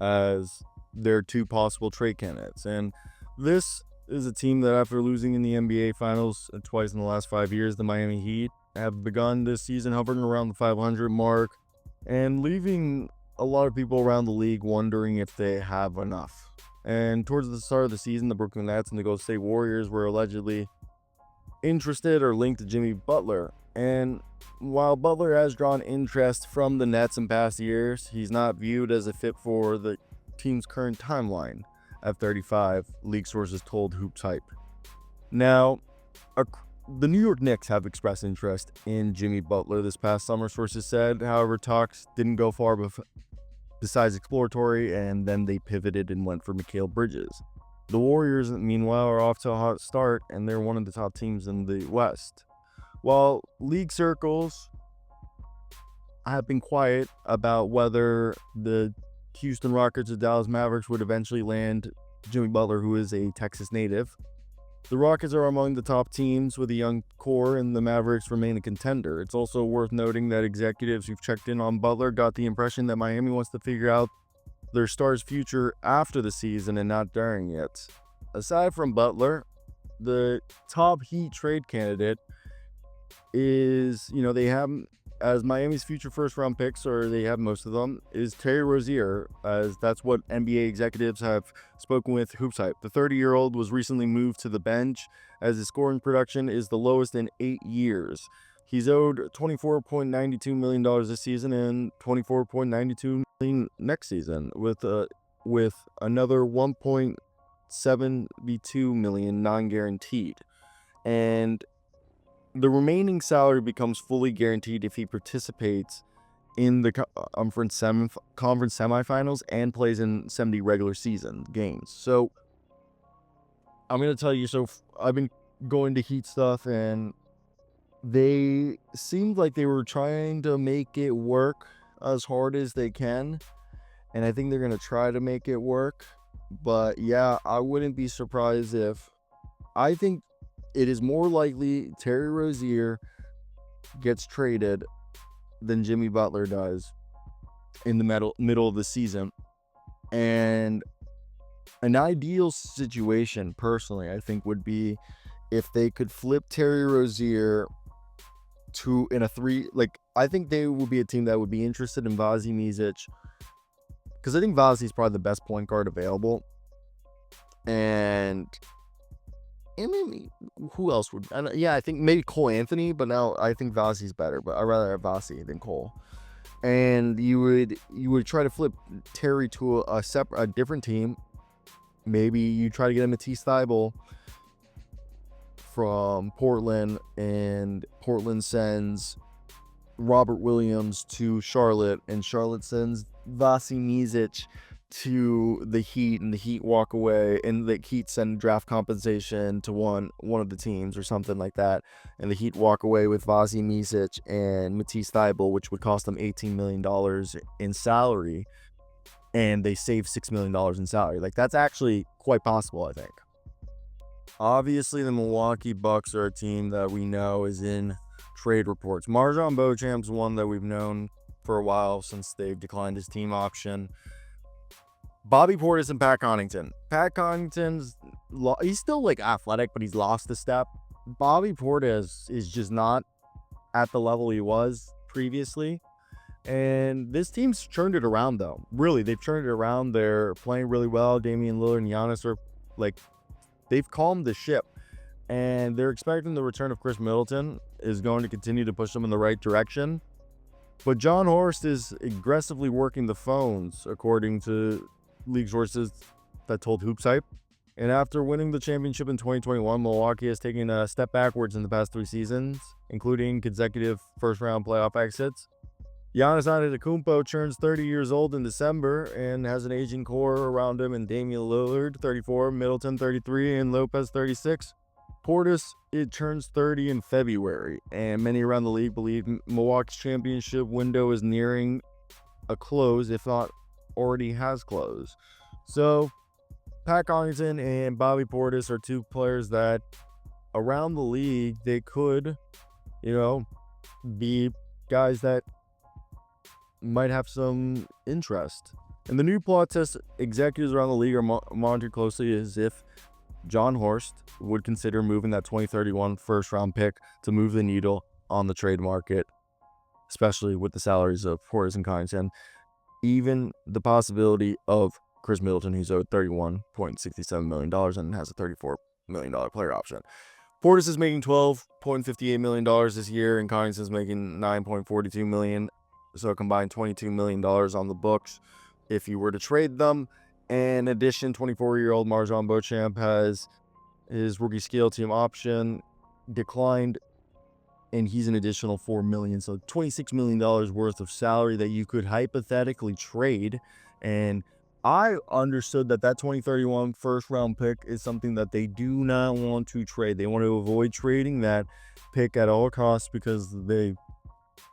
A: as their two possible trade candidates. And this is a team that, after losing in the NBA Finals twice in the last 5 years, the Miami Heat have begun this season hovering around the 500 mark and leaving a lot of people around the league wondering if they have enough. And towards the start of the season, the Brooklyn Nets and the Golden State Warriors were allegedly interested or linked to Jimmy Butler. And while Butler has drawn interest from the Nets in past years, he's not viewed as a fit for the team's current timeline at 35, league sources told HoopsHype. Now, the New York Knicks have expressed interest in Jimmy Butler this past summer, sources said. However, talks didn't go far besides exploratory, and then they pivoted and went for Mikal Bridges. The Warriors, meanwhile, are off to a hot start, and they're one of the top teams in the West. While league circles have been quiet about whether the Houston Rockets or Dallas Mavericks would eventually land Jimmy Butler, who is a Texas native, the Rockets are among the top teams with a young core, and the Mavericks remain a contender. It's also worth noting that executives who've checked in on Butler got the impression that Miami wants to figure out their star's future after the season and not during it. Aside from Butler, the top Heat trade candidate is, they have as Miami's future first-round picks, or they have most of them, is Terry Rozier, as that's what NBA executives have spoken with HoopsHype. The 30-year-old was recently moved to the bench, as his scoring production is the lowest in 8 years. He's owed $24.92 million this season and $24.92 million next season, with another $1.72 million non-guaranteed. And the remaining salary becomes fully guaranteed if he participates in the conference semifinals and plays in 70 regular season games. So I'm going to tell you, I've been going to Heat stuff, and they seemed like they were trying to make it work as hard as they can. And I think they're going to try to make it work. But yeah, I wouldn't be surprised I think it is more likely Terry Rozier gets traded than Jimmy Butler does in the middle of the season. And an ideal situation, personally, I think, would be if they could flip Terry Rozier in a three. I think they would be a team that would be interested in Vazi Micic, because I think Vazi's probably the best point guard available. And I mean, who else would? I think maybe Cole Anthony, but now I think Vazi's better. But I'd rather have Vazi than Cole. And you would try to flip Terry to a different team. Maybe you try to get a Matisse Thybulle from Portland, and Portland sends Robert Williams to Charlotte, and Charlotte sends Vazi Micic to the Heat, and the Heat walk away, and the Heat send draft compensation to one of the teams or something like that, and the Heat walk away with Vazi Micic and Matisse Thybulle, which would cost them $18 million in salary, and they save $6 million in salary. That's actually quite possible, I think. Obviously, the Milwaukee Bucks are a team that we know is in trade reports. Marjon Beauchamp's one that we've known for a while, since they've declined his team option. Bobby Portis and Pat Connaughton. Pat Connaughton's he's still athletic, but he's lost a step. Bobby Portis is just not at the level he was previously. And this team's turned it around, though. Really, they've turned it around. They're playing really well. Damian Lillard and Giannis are they've calmed the ship. And they're expecting the return of Chris Middleton is going to continue to push them in the right direction. But John Horst is aggressively working the phones, according to league sources that told HoopsHype. And after winning the championship in 2021, Milwaukee has taken a step backwards in the past 3 seasons, including consecutive first-round playoff exits. Giannis Antetokounmpo turns 30 years old in December and has an aging core around him in Damian Lillard, 34, Middleton, 33, and Lopez, 36. Portis, it turns 30 in February, and many around the league believe Milwaukee's championship window is nearing a close, if not already has closed. So, Pat Connaughton and Bobby Portis are two players that around the league, they could, be guys that might have some interest. And the new plot test executives around the league are monitored closely as if John Horst would consider moving that 2031 first-round pick to move the needle on the trade market, especially with the salaries of Portis and Connaughton. Even the possibility of Chris Middleton, who's owed $31.67 million and has a $34 million player option. Portis is making $12.58 million this year, and Connaughton is making $9.42 million. So a combined $22 million on the books if you were to trade them. And in addition, 24-year-old Marjon Beauchamp has his rookie scale team option declined, and he's an additional $4 million. So $26 million worth of salary that you could hypothetically trade. And I understood that 2031 first-round pick is something that they do not want to trade. They want to avoid trading that pick at all costs because they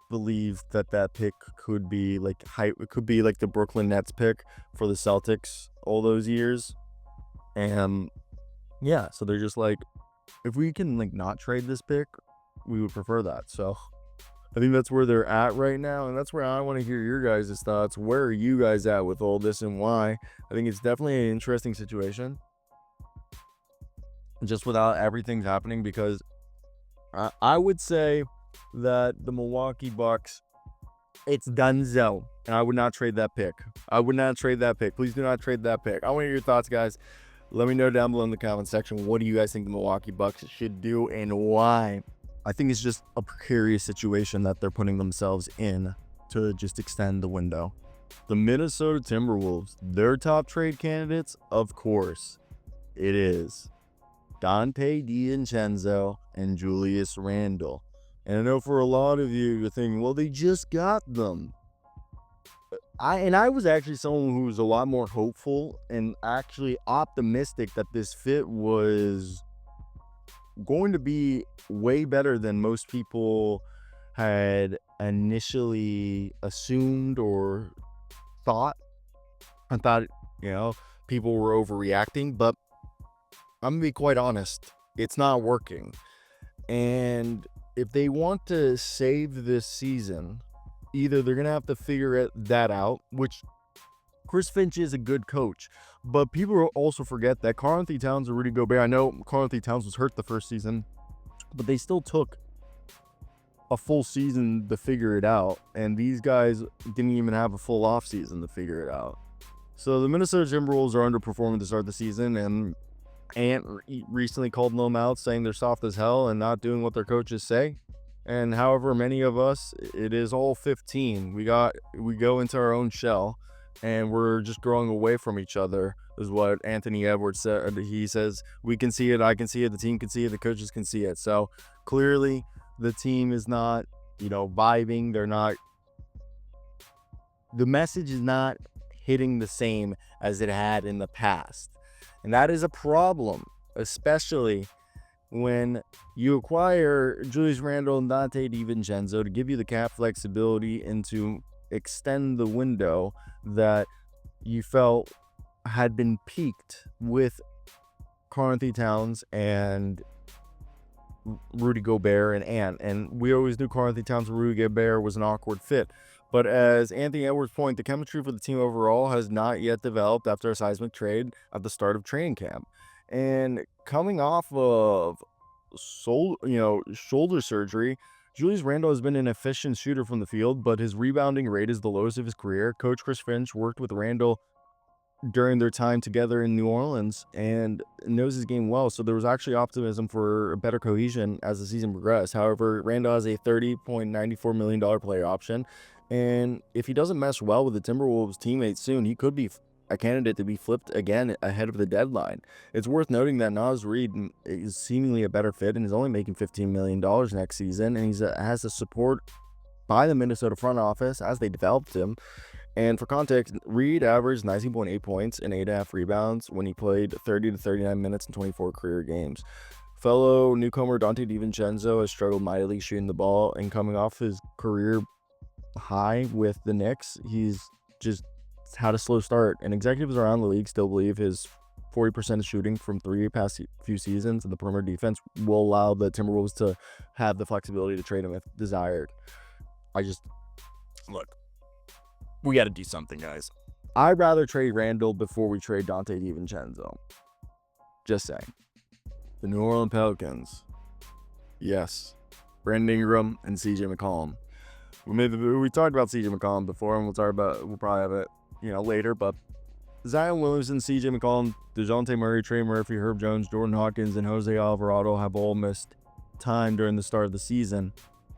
A: believe that pick could be like it could be like the Brooklyn Nets pick for the Celtics all those years. And yeah, so they're just like, if we can like not trade this pick, we would prefer that. So I think that's where they're at right now, and that's where I want to hear your guys' thoughts. Where are you guys at with all this and why? I think it's definitely an interesting situation just without everything happening, because I would say that the Milwaukee Bucks, it's donezo, and I would not trade that pick. I would not trade that pick. Please do not trade that pick. I want to hear your thoughts, guys. Let me know down below in the comment section, what do you guys think the Milwaukee Bucks should do and why? I think it's just a precarious situation that they're putting themselves in to just extend the window. The Minnesota Timberwolves, their top trade candidates, of course, it is Dante DiVincenzo and Julius Randle. And I know for a lot of you, you're thinking, well, they just got them. I was actually someone who was a lot more hopeful and actually optimistic that this fit was going to be way better than most people had initially assumed or thought. I thought, people were overreacting, but I'm going to be quite honest, it's not working. And if they want to save this season, either they're going to have to figure that out, which Chris Finch is a good coach, but people also forget that Karl-Anthony Towns and Rudy Gobert, I know Karl-Anthony Towns was hurt the first season, but they still took a full season to figure it out, and these guys didn't even have a full off season to figure it out. So the Minnesota Timberwolves are underperforming to start the season, and Ant recently called them out, saying they're soft as hell and not doing what their coaches say. And however many of us, it is all 15. We go into our own shell, and we're just growing away from each other, is what Anthony Edwards said. He says, we can see it, I can see it, the team can see it, the coaches can see it. So clearly the team is not, vibing. The message is not hitting the same as it had in the past. And that is a problem, especially when you acquire Julius Randle and Dante DiVincenzo to give you the cap flexibility and to extend the window that you felt had been peaked with Karl-Anthony Towns and Rudy Gobert and Ant. And we always knew Karl-Anthony Towns and Rudy Gobert was an awkward fit. But as Anthony Edwards pointed, the chemistry for the team overall has not yet developed after a seismic trade at the start of training camp. And coming off of shoulder surgery, Julius Randle has been an efficient shooter from the field, but his rebounding rate is the lowest of his career. Coach Chris Finch worked with Randle during their time together in New Orleans and knows his game well, so there was actually optimism for better cohesion as the season progressed. However, Randle has a $30.94 million player option, and if he doesn't mesh well with the Timberwolves teammates soon, he could be a candidate to be flipped again ahead of the deadline. It's worth noting that Naz Reid is seemingly a better fit and is only making $15 million next season, and he has the support by the Minnesota front office as they developed him. And for context, Reed averaged 19.8 points and 8.5 rebounds when he played 30 to 39 minutes in 24 career games. Fellow newcomer Dante DiVincenzo has struggled mightily shooting the ball, and coming off his career high with the Knicks, he's just had a slow start. And executives around the league still believe his 40% shooting from three past few seasons and the perimeter defense will allow the Timberwolves to have the flexibility to trade him if desired. Look, we got to do something, guys. I'd rather trade Randall before we trade Dante DiVincenzo. Just saying. The New Orleans Pelicans. Yes. Brandon Ingram and CJ McCollum. We talked about CJ McCollum before, and we'll probably have it, later, but Zion Williamson, CJ McCollum, DeJounte Murray, Trey Murphy, Herb Jones, Jordan Hawkins, and Jose Alvarado have all missed time during the start of the season.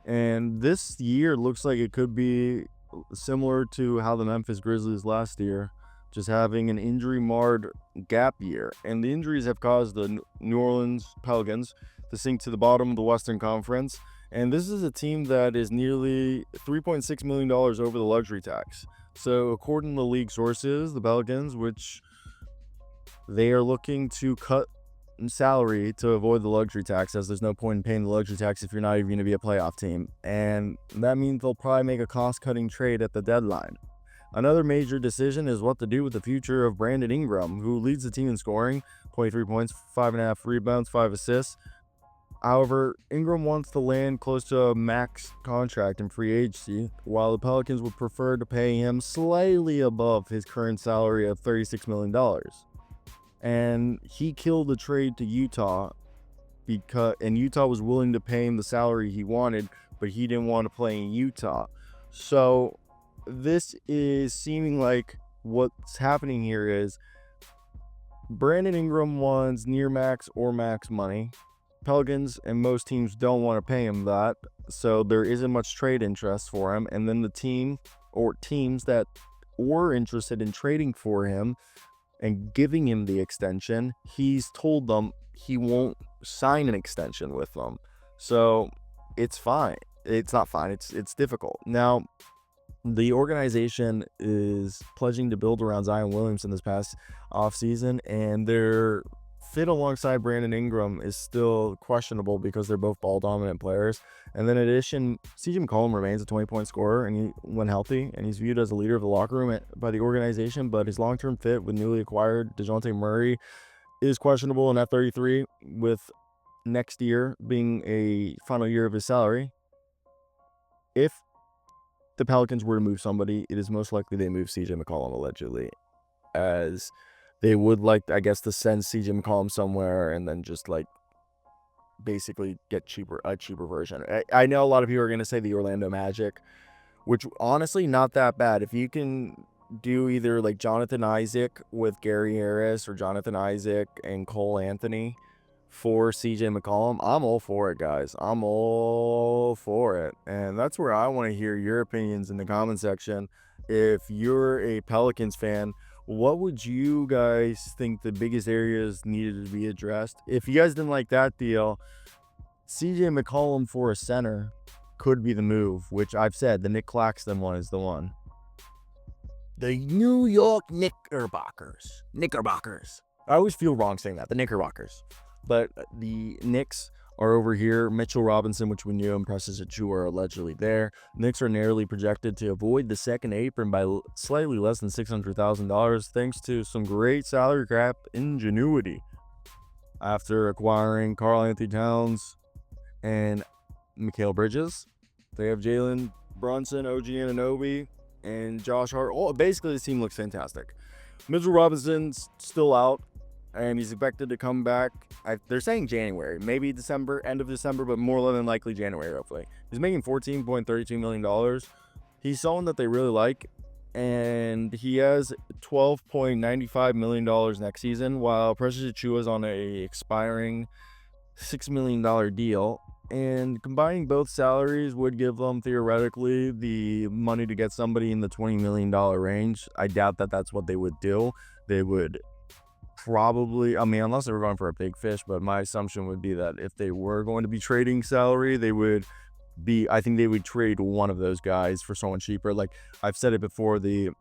A: And this year looks like it could be similar to how the Memphis Grizzlies last year, just having an injury-marred gap year. And the injuries have caused the New Orleans Pelicans to sink to the bottom of the Western Conference. And this is a team that is nearly $3.6 million over the luxury tax. So according to league sources, the Pelicans, which they are looking to cut salary to avoid the luxury tax, as there's no point in paying the luxury tax if you're not even going to be a playoff team. And that means they'll probably make a cost-cutting trade at the deadline. Another major decision is what to do with the future of Brandon Ingram, who leads the team in scoring, 23 points, 5.5 rebounds, 5 assists. However, Ingram wants to land close to a max contract in free agency, while the Pelicans would prefer to pay him slightly above his current salary of $36 million. And he killed the trade to Utah, and Utah was willing to pay him the salary he wanted, but he didn't want to play in Utah. So this is seeming like what's happening here is Brandon Ingram wants near max or max money. Pelicans and most teams don't want to pay him that, so there isn't much trade interest for him. And then the team or teams that were interested in trading for him and giving him the extension, he's told them he won't sign an extension with them. So it's fine. It's not fine. It's difficult. Now, the organization is pledging to build around Zion Williamson this past offseason, and their fit alongside Brandon Ingram is still questionable because they're both ball-dominant players. And then in addition, CJ McCollum remains a 20-point scorer and when healthy, and he's viewed as a leader of the locker room by the organization, but his long-term fit with newly acquired DeJounte Murray is questionable, and at 33, with next year being a final year of his salary, if the Pelicans were to move somebody, it is most likely they move CJ McCollum, allegedly, as they would like, I guess, to send CJ McCollum somewhere and then just basically get a cheaper version. I know a lot of people are going to say the Orlando Magic, which honestly not that bad. If you can do either Jonathan Isaac with Gary Harris or Jonathan Isaac and Cole Anthony for CJ McCollum, I'm all for it, guys. I'm all for it. And that's where I want to hear your opinions in the comment section. If you're a Pelicans fan, what would you guys think the biggest areas needed to be addressed? If you guys didn't like that deal, CJ McCollum for a center could be the move, which I've said the Nick Claxton one is the one. The New York Knickerbockers. I always feel wrong saying that, the Knickerbockers. But the Knicks are over here. Mitchell Robinson, which we knew, and Precious Achiuwa are allegedly there. Knicks are narrowly projected to avoid the second apron by slightly less than $600,000 thanks to some great salary cap ingenuity. After acquiring Karl-Anthony Towns and Mikal Bridges, they have Jalen Brunson, OG Anunoby, and Josh Hart. Basically, the team looks fantastic. Mitchell Robinson's still out, and he's expected to come back. They're saying January, maybe December, end of December, but more than likely January, hopefully. He's making $14.32 million. He's someone that they really like, and he has $12.95 million next season, while Precious Achiuwa is on a expiring $6 million deal. And combining both salaries would give them, theoretically, the money to get somebody in the $20 million range. I doubt that that's what they would do. They would probably, unless they were going for a big fish, but my assumption would be that if they were going to be trading salary, they would I think they would trade one of those guys for someone cheaper. Like I've said it before, the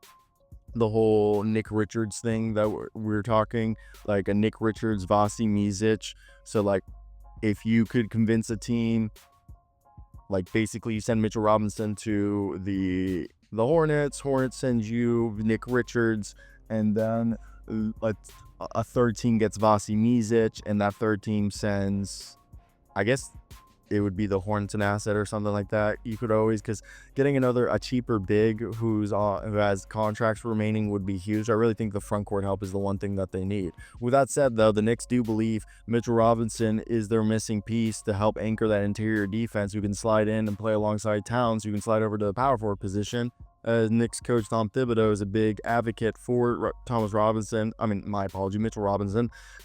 A: whole Nick Richards thing that we're talking, like a Nick Richards, Vasi Micic. So like if you could convince a team, like basically you send Mitchell Robinson to the Hornets sends you Nick Richards, and then a third team gets Vasi Micic, and that third team sends, I guess it would be the Hornets an asset or something like that. You could always, because getting a cheaper big who has contracts remaining would be huge. I really think the front court help is the one thing that they need. With that said, though, the Knicks do believe Mitchell Robinson is their missing piece to help anchor that interior defense, who can slide in and play alongside Towns, who can slide over to the power forward position. Knicks coach Tom Thibodeau is a big advocate for Mitchell Robinson,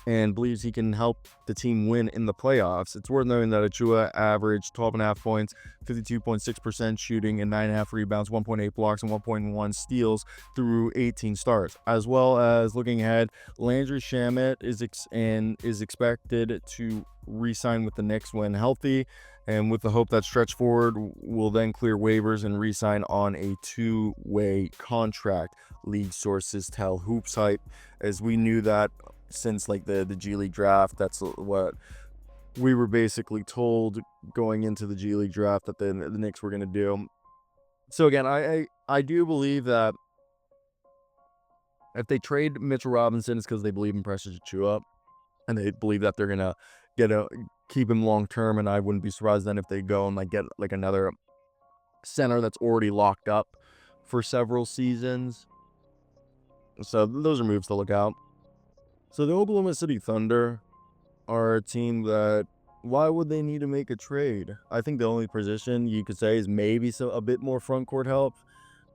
A: and believes he can help the team win in the playoffs. It's worth noting that Achua averaged 12.5 points, 52.6% shooting, and 9.5 rebounds, 1.8 blocks, and 1.1 steals through 18 starts. As well as looking ahead, Landry Shamet is expected to re-sign with the Knicks when healthy, and with the hope that stretch forward will then clear waivers and re-sign on a 2-way contract, league sources tell HoopsHype. As we knew that since like the G League draft, that's what we were basically told going into the G League draft that the Knicks were going to do. So again, I do believe that if they trade Mitchell Robinson, it's because they believe in Precious Achiuwa, and they believe that they're going to keep him long term. And I wouldn't be surprised then if they go and like get like another center that's already locked up for several seasons. So those are moves to look out. So the Oklahoma City Thunder are a team that, why would they need to make a trade? I think the only position you could say is maybe a bit more front court help,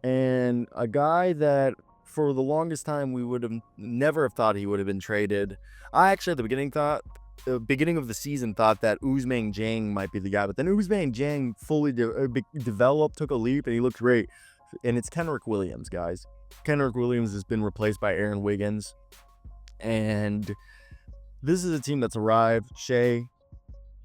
A: and a guy that for the longest time we would have never have thought he would have been traded. I actually at the beginning of the season thought that Ousmane Dieng might be the guy, but then Ousmane Dieng fully developed, took a leap, and he looked great. And it's Kenrich Williams, guys. Kenrich Williams has been replaced by Aaron Wiggins, and this is a team that's arrived. Shea,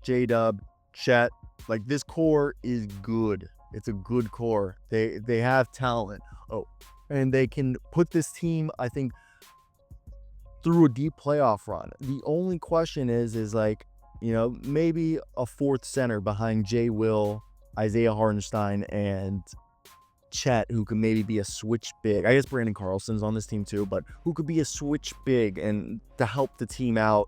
A: J-Dub, Chet, like this core is good. It's a good core. They have talent. Oh, and they can put this team, I think, through a deep playoff run. The only question is like, maybe a fourth center behind Jay Will, Isaiah Hartenstein, and Chet, who could maybe be a switch big. I guess Brandon Carlson's on this team too, but who could be a switch big and to help the team out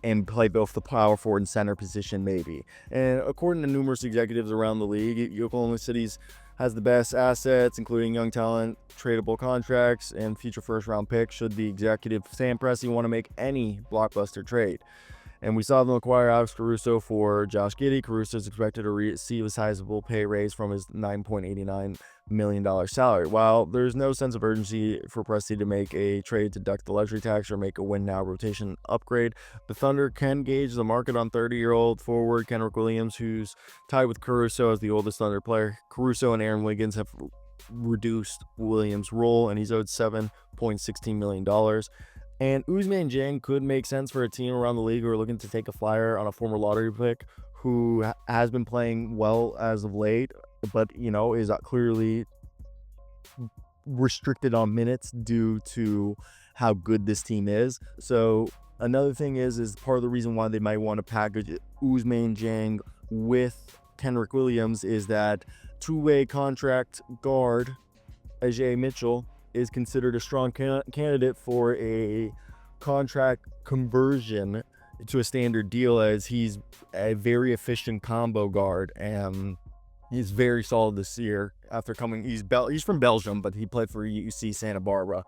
A: and play both the power forward and center position maybe. And according to numerous executives around the league, Oklahoma City's has the best assets, including young talent, tradable contracts, and future first-round picks should the executive Sam Presti want to make any blockbuster trade. And we saw them acquire Alex Caruso for Josh Giddey. Caruso is expected to receive a sizable pay raise from his $9.89 million salary. While there's no sense of urgency for Presti to make a trade to deduct the luxury tax or make a win-now rotation upgrade, the Thunder can gauge the market on 30-year-old forward Kenrich Williams, who's tied with Caruso as the oldest Thunder player. Caruso and Aaron Wiggins have reduced Williams' role, and he's owed $7.16 million. And Ousmane Dieng could make sense for a team around the league who are looking to take a flyer on a former lottery pick who has been playing well as of late, but, is clearly restricted on minutes due to how good this team is. So another thing is part of the reason why they might want to package Ousmane Dieng with Kenrich Williams is that two-way contract guard Ajay Mitchell is considered a strong candidate for a contract conversion to a standard deal, as he's a very efficient combo guard and he's very solid this year. After coming, he's from Belgium, but he played for UC Santa Barbara.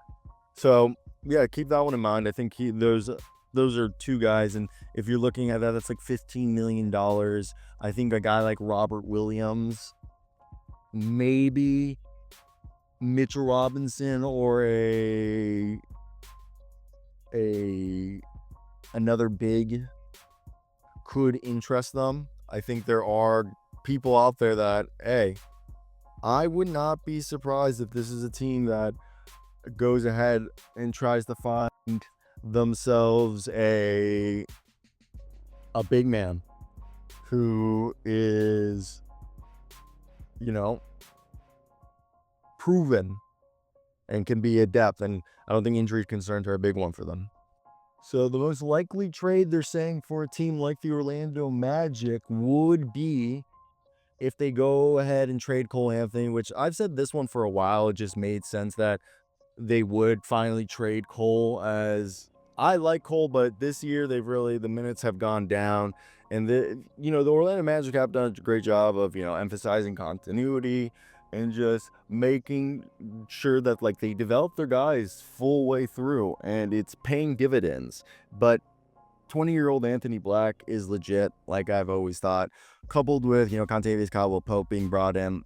A: So yeah, keep that one in mind. I think those are two guys, and if you're looking at that, that's like $15 million. I think a guy like Robert Williams, maybe Mitchell Robinson, or another big could interest them. I think there are people out there that, hey, I would not be surprised if this is a team that goes ahead and tries to find themselves a big man who is proven and can be adept, and I don't think injury concerns are a big one for them. So the most likely trade they're saying for a team like the Orlando Magic would be if they go ahead and trade Cole-Anthony, which I've said this one for a while. It just made sense that they would finally trade Cole, as I like Cole, but this year the minutes have gone down, and the Orlando Magic have done a great job of emphasizing continuity and just making sure that they develop their guys full way through, and it's paying dividends. But 20-year-old Anthony Black is legit, like I've always thought, coupled with Contavious Caldwell-Pope being brought in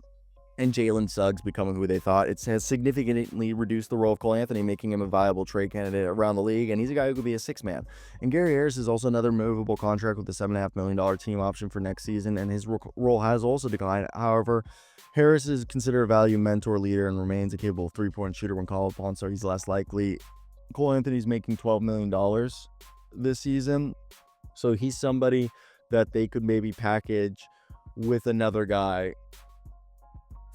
A: and Jalen Suggs becoming who they thought. It has significantly reduced the role of Cole-Anthony, making him a viable trade candidate around the league, and he's a guy who could be a six-man. And Gary Harris is also another movable contract with a $7.5 million team option for next season, and his role has also declined. However, Harris is considered a value mentor, leader, and remains a capable three-point shooter when called upon, so he's less likely. Cole-Anthony's making $12 million this season, so he's somebody that they could maybe package with another guy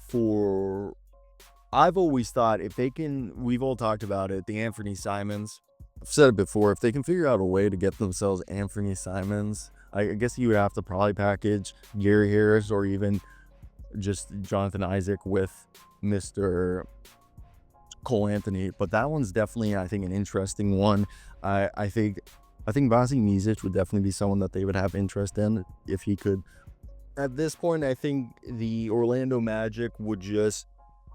A: for. I've always thought if they can, we've all talked about it, the Anthony Simons. I've said it before, if they can figure out a way to get themselves Anthony Simons, I guess you would have to probably package Gary Harris or even just Jonathan Isaac with Mr. Cole-Anthony. But that one's definitely, I think, an interesting one. I think Vasilije Micic would definitely be someone that they would have interest in if he could. At this point, I think the Orlando Magic would just,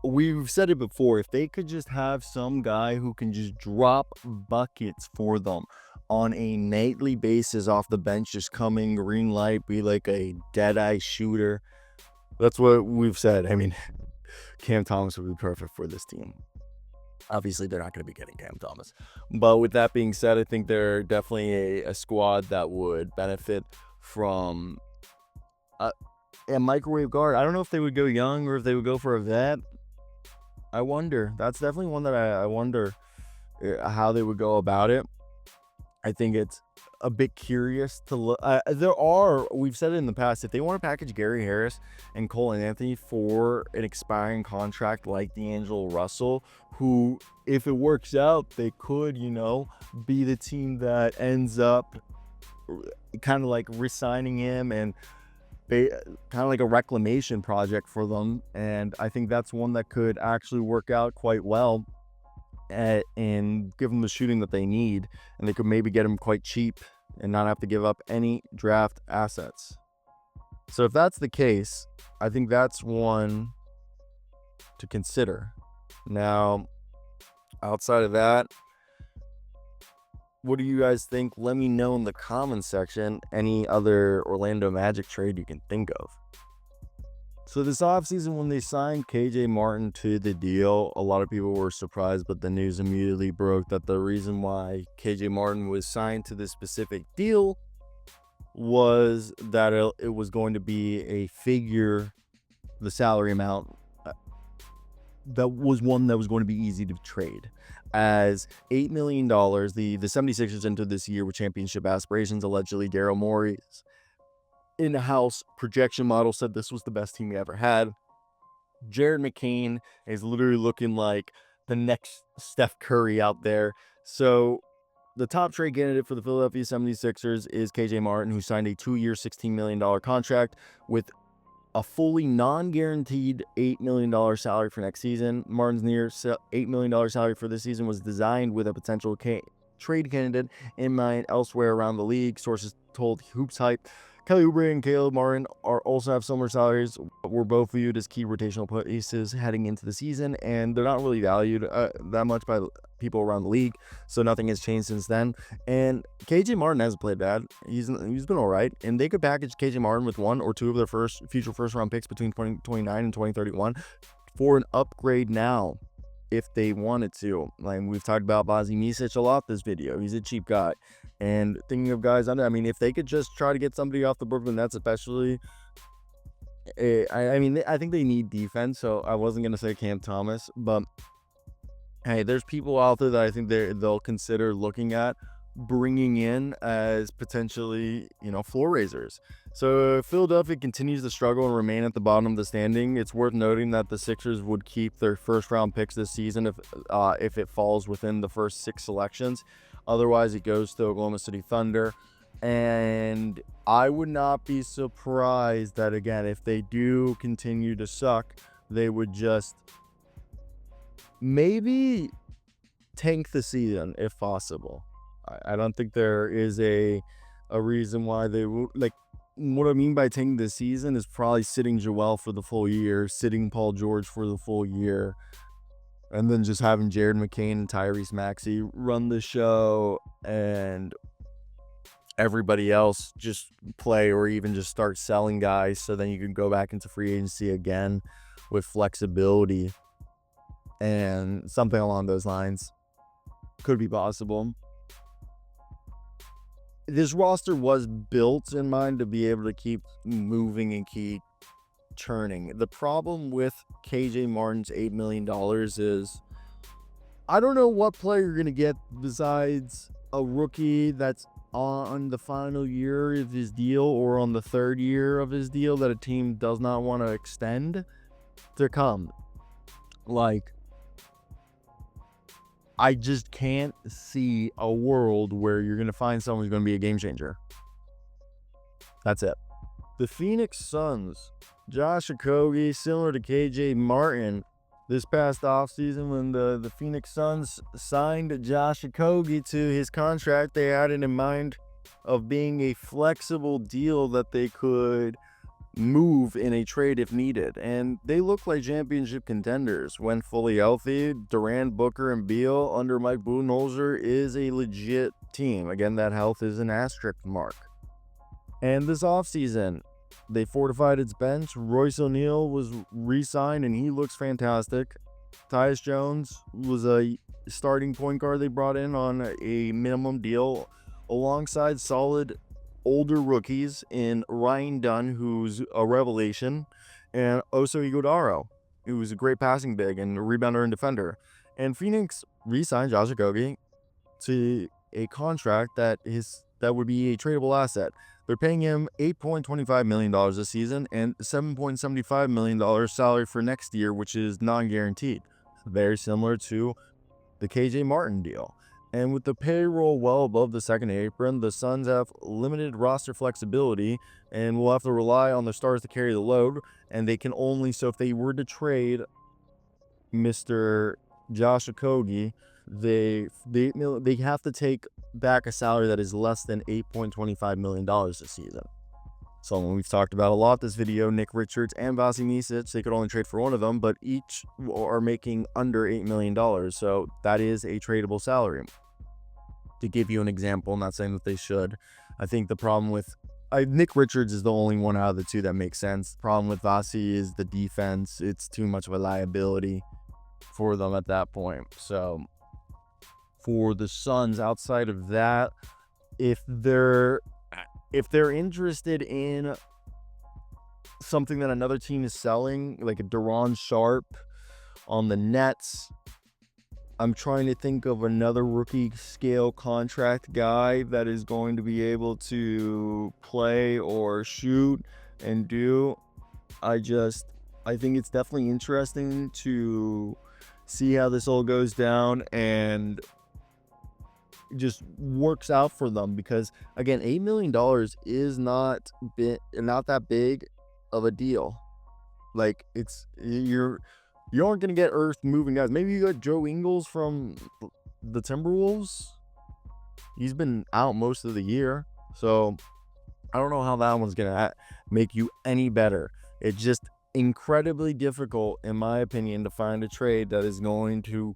A: we've said it before, if they could just have some guy who can just drop buckets for them on a nightly basis off the bench, just coming green light, be like a dead-eye shooter. That's what we've said. I mean, Cam Thomas would be perfect for this team. Obviously, they're not going to be getting Cam Thomas. But with that being said, I think they're definitely a squad that would benefit from a microwave guard. I don't know if they would go young or if they would go for a vet. I wonder. That's definitely one that I wonder how they would go about it. I think it's a bit curious to look. We've said it in the past, if they want to package Gary Harris and Cole-Anthony for an expiring contract like D'Angelo Russell, who, if it works out, they could, be the team that ends up kind of like re-signing him and kind of like a reclamation project for them. And I think that's one that could actually work out quite well and give them the shooting that they need, and they could maybe get him quite cheap and not have to give up any draft assets. So if that's the case, I think that's one to consider. Now, outside of that, what do you guys think? Let me know in the comments section any other Orlando Magic trade you can think of. So this offseason, when they signed KJ Martin to the deal, a lot of people were surprised, but the news immediately broke that the reason why KJ Martin was signed to this specific deal was that it was going to be a figure, the salary amount, that was one that was going to be easy to trade. As $8 million, the 76ers entered this year with championship aspirations. Allegedly, Daryl Morey's in-house projection model said this was the best team he ever had. Jared McCain is literally looking like the next Steph Curry out there. So the top trade candidate for the Philadelphia 76ers is KJ Martin, who signed a 2-year, $16 million contract with a fully non-guaranteed $8 million salary for next season. Martin's near $8 million salary for this season was designed with a potential trade candidate in mind elsewhere around the league. Sources told HoopsHype. Kelly Oubre and Caleb Martin also have similar salaries, but were both viewed as key rotational pieces heading into the season, and they're not really valued that much by people around the league, so nothing has changed since then. And KJ Martin hasn't played bad. He's been all right, and they could package KJ Martin with one or two of their future first-round picks between 2029 and 2031 for an upgrade now, if they wanted to. Like we've talked about Vasilije Micic a lot this video. He's a cheap guy. And thinking of guys under, I mean, if they could just try to get somebody off the Brooklyn Nets, especially, I think they need defense. So I wasn't going to say Cam Thomas, but hey, there's people out there that I think they'll consider looking at. bringing in as potentially, floor raisers. So Philadelphia continues to struggle and remain at the bottom of the standing. It's worth noting that the Sixers would keep their first round picks this season if it falls within the first 6 selections. Otherwise, it goes to Oklahoma City Thunder. And I would not be surprised that, again, if they do continue to suck, they would just maybe tank the season if possible. I don't think there is a reason why they would. Like, what I mean by tanking the season is probably sitting Joel for the full year, sitting Paul George for the full year, and then just having Jared McCain and Tyrese Maxey run the show, and everybody else just play or even just start selling guys, so then you can go back into free agency again with flexibility and something along those lines could be possible. This roster was built in mind to be able to keep moving and keep churning. The problem with KJ Martin's $8 million is I don't know what player you're going to get besides a rookie that's on the final year of his deal or on the third year of his deal that a team does not want to extend to come. Like, I just can't see a world where you're going to find someone who's going to be a game changer. That's it. The Phoenix Suns, Josh Okogie, similar to KJ Martin, this past offseason when the Phoenix Suns signed Josh Okogie to his contract, they had it in mind of being a flexible deal that they could move in a trade if needed, and they look like championship contenders when fully healthy. Durant, Booker, and Beal under Mike Budenholzer is a legit team. Again, that health is an asterisk mark. And this offseason, they fortified its bench. Royce O'Neal was re-signed, and he looks fantastic. Tyus Jones was a starting point guard they brought in on a minimum deal alongside solid older rookies in Ryan Dunn, who's a revelation, and Oso Ighodaro, who's a great passing big and a rebounder and defender. And Phoenix re-signed Josh Okogie to a contract that would be a tradable asset. They're paying him $8.25 million this season and $7.75 million salary for next year, which is non-guaranteed. Very similar to the KJ Martin deal. And with the payroll well above the second apron, the Suns have limited roster flexibility and will have to rely on the stars to carry the load. And they can only, so if they were to trade Mr. Josh Okogie, they have to take back a salary that is less than $8.25 million this season. Someone we've talked about a lot this video, Nick Richards and Vasi Micic, they could only trade for one of them, but each are making under $8 million. So that is a tradable salary. To give you an example, I'm not saying that they should. I think the problem with Nick Richards is the only one out of the two that makes sense. The problem with Vasi is the defense. It's too much of a liability for them at that point. So for the Suns, outside of that, if they're interested in something that another team is selling, like a Daron Sharp on the Nets, I'm trying to think of another rookie scale contract guy that is going to be able to play or shoot and do. I think it's definitely interesting to see how this all goes down and just works out for them, because again, $8 million is not that big of a deal. Like, you aren't gonna get earth moving guys. Maybe you got Joe Ingles from the Timberwolves. He's been out most of the year, so I don't know how that one's gonna make you any better. It's just incredibly difficult, in my opinion, to find a trade that is going to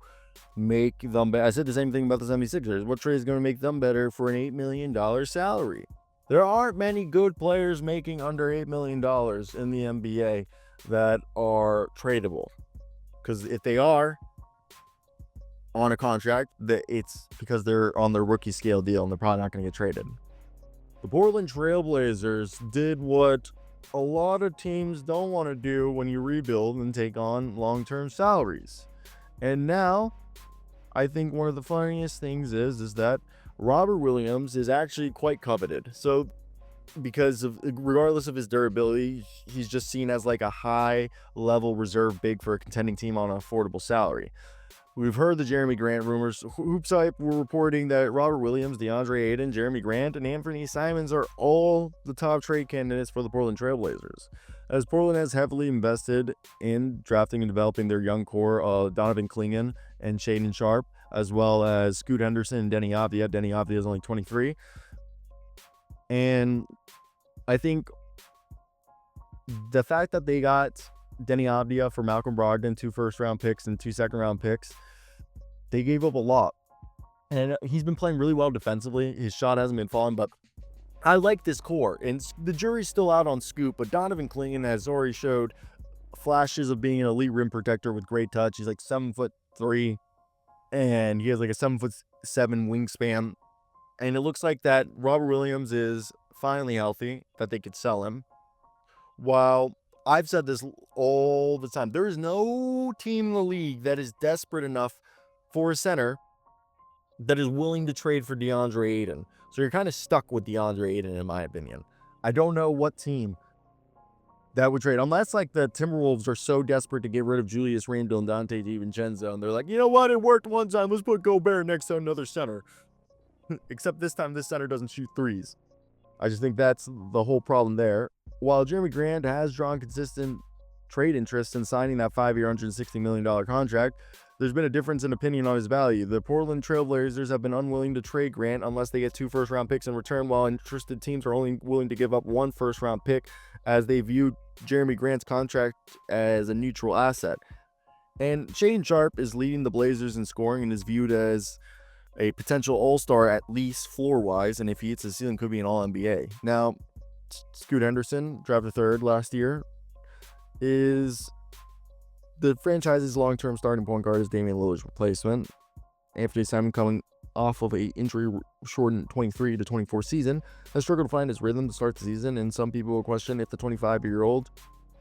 A: make them better. I said the same thing about the 76ers. What trade is going to make them better for an $8 million salary? There aren't many good players making under $8 million in the NBA that are tradable. Because if they are on a contract, it's because they're on their rookie scale deal and they're probably not going to get traded. The Portland Trailblazers did what a lot of teams don't want to do when you rebuild and take on long-term salaries. And now, I think one of the funniest things is that Robert Williams is actually quite coveted. So because of, regardless of his durability, he's just seen as like a high level reserve big for a contending team on an affordable salary. We've heard the Jeremy Grant rumors. HoopsHype were reporting that Robert Williams, DeAndre Ayton, Jeremy Grant, and Anthony Simons are all the top trade candidates for the Portland Trailblazers. As Portland has heavily invested in drafting and developing their young core of Donovan Clingan and Shaedon Sharpe, as well as Scoot Henderson and Denny Avdia. Denny Avdia is only 23. And I think the fact that they got Denny Avdia for Malcolm Brogdon, 2 first-round picks and 2 second-round picks, they gave up a lot. And he's been playing really well defensively. His shot hasn't been falling, but I like this core. And the jury's still out on Scoop, but Donovan Clingan has already showed flashes of being an elite rim protector with great touch. He's like 7'3", and he has like a 7'7" wingspan. And it looks like that Robert Williams is finally healthy, that they could sell him. While I've said this all the time, there is no team in the league that is desperate enough for a center that is willing to trade for DeAndre Ayton. So you're kind of stuck with DeAndre Ayton, in my opinion. I don't know what team that would trade, unless like the Timberwolves are so desperate to get rid of Julius Randle and Dante DiVincenzo, and they're like, you know what, it worked one time, let's put Gobert next to another center. Except this time, this center doesn't shoot threes. I just think that's the whole problem there. While Jeremy Grant has drawn consistent trade interest in signing that 5-year, $160 million contract, there's been a difference in opinion on his value. The Portland Trailblazers have been unwilling to trade Grant unless they get 2 first-round picks in return, while interested teams are only willing to give up 1 first-round pick, as they view Jeremy Grant's contract as a neutral asset. And Shaedon Sharpe is leading the Blazers in scoring and is viewed as a potential all-star, at least floor-wise, and if he hits the ceiling, could be an all-NBA. Now, Scoot Henderson, drafted 3rd last year, is the franchise's long-term starting point guard, is Damian Lillard's replacement. Anthony Simon, coming off of a injury-shortened 23 to 24 season, has struggled to find his rhythm to start the season, and some people will question if the 25-year-old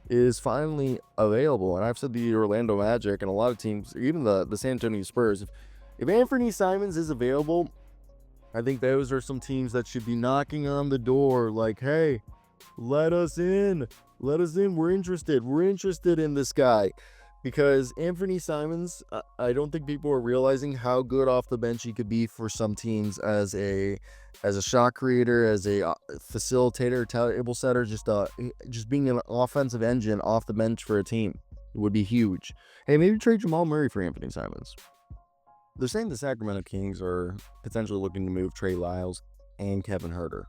A: is finally available. And I've said the Orlando Magic and a lot of teams, even the San Antonio Spurs, if Anthony Simons is available, I think those are some teams that should be knocking on the door like, hey, let us in. Let us in. We're interested. We're interested in this guy. Because Anthony Simons, I don't think people are realizing how good off the bench he could be for some teams as a shot creator, as a facilitator, table setter, just being an offensive engine off the bench for a team would be huge. Hey, maybe trade Jamal Murray for Anthony Simons. They're saying the Sacramento Kings are potentially looking to move Trey Lyles and Kevin Huerter.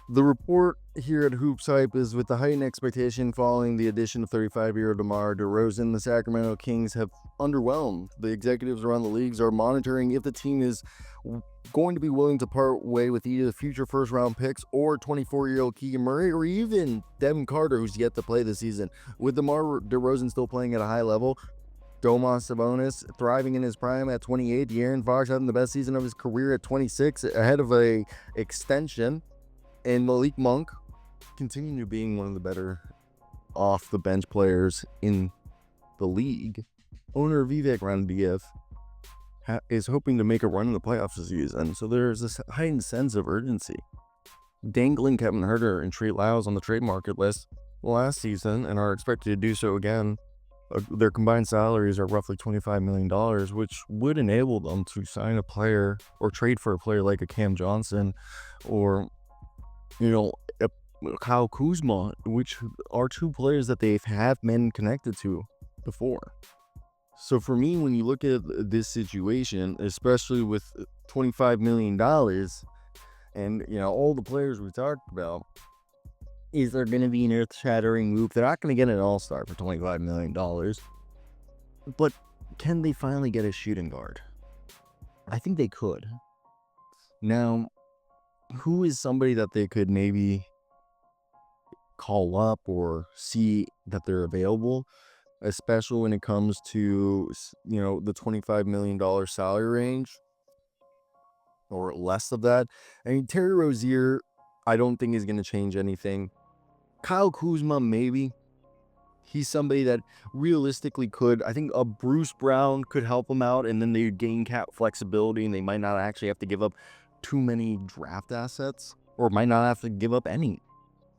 A: The report here at HoopsHype is, with the heightened expectation following the addition of 35-year-old DeMar DeRozan, the Sacramento Kings have underwhelmed. The executives around the leagues are monitoring if the team is going to be willing to part way with either future first-round picks or 24-year-old Keegan Murray, or even Devin Carter, who's yet to play this season. With DeMar DeRozan still playing at a high level, Domas Sabonis thriving in his prime at 28, De'Aaron Fox having the best season of his career at 26, ahead of a extension, and Malik Monk continuing to being one of the better off-the-bench players in the league. Owner Vivek Ranadiyev is hoping to make a run in the playoffs this season, so there's this heightened sense of urgency. Dangling Kevin Huerter and Trey Lyles on the trade market list last season, and are expected to do so again. Their combined salaries are roughly $25 million, which would enable them to sign a player or trade for a player like a Cam Johnson or, Kyle Kuzma, which are 2 players that they have been connected to before. So for me, when you look at this situation, especially with $25 million and, all the players we talked about, is there going to be an earth-shattering move? They're not going to get an all-star for $25 million. But can they finally get a shooting guard? I think they could. Now, who is somebody that they could maybe call up or see that they're available, especially when it comes to, the $25 million salary range or less of that? I mean, Terry Rozier, I don't think is going to change anything. Kyle Kuzma, maybe. He's somebody that realistically could. I think a Bruce Brown could help him out, and then they gain cap flexibility, and they might not actually have to give up too many draft assets, or might not have to give up any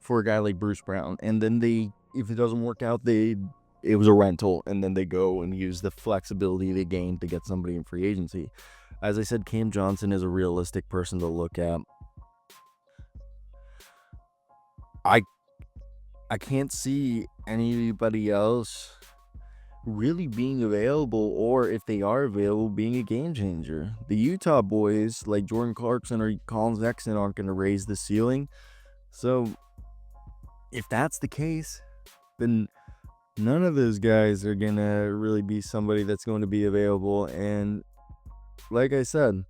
A: for a guy like Bruce Brown. And then if it doesn't work out, it was a rental, and then they go and use the flexibility they gained to get somebody in free agency. As I said, Cam Johnson is a realistic person to look at. I can't see anybody else really being available, or if they are available, being a game changer. The Utah boys like Jordan Clarkson or Colin Sexton aren't going to raise the ceiling. So if that's the case, then none of those guys are going to really be somebody that's going to be available. And like I said,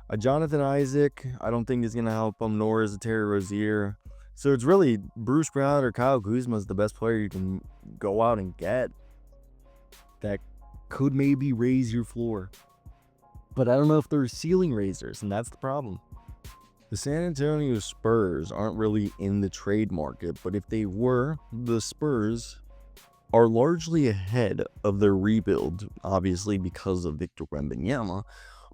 A: a Jonathan Isaac, I don't think is going to help them, nor is a Terry Rozier. So it's really Bruce Brown or Kyle Kuzma is the best player you can go out and get that could maybe raise your floor. But I don't know if they're ceiling raisers, and that's the problem. The San Antonio Spurs aren't really in the trade market, but if they were, the Spurs are largely ahead of their rebuild, obviously because of Victor Wembanyama,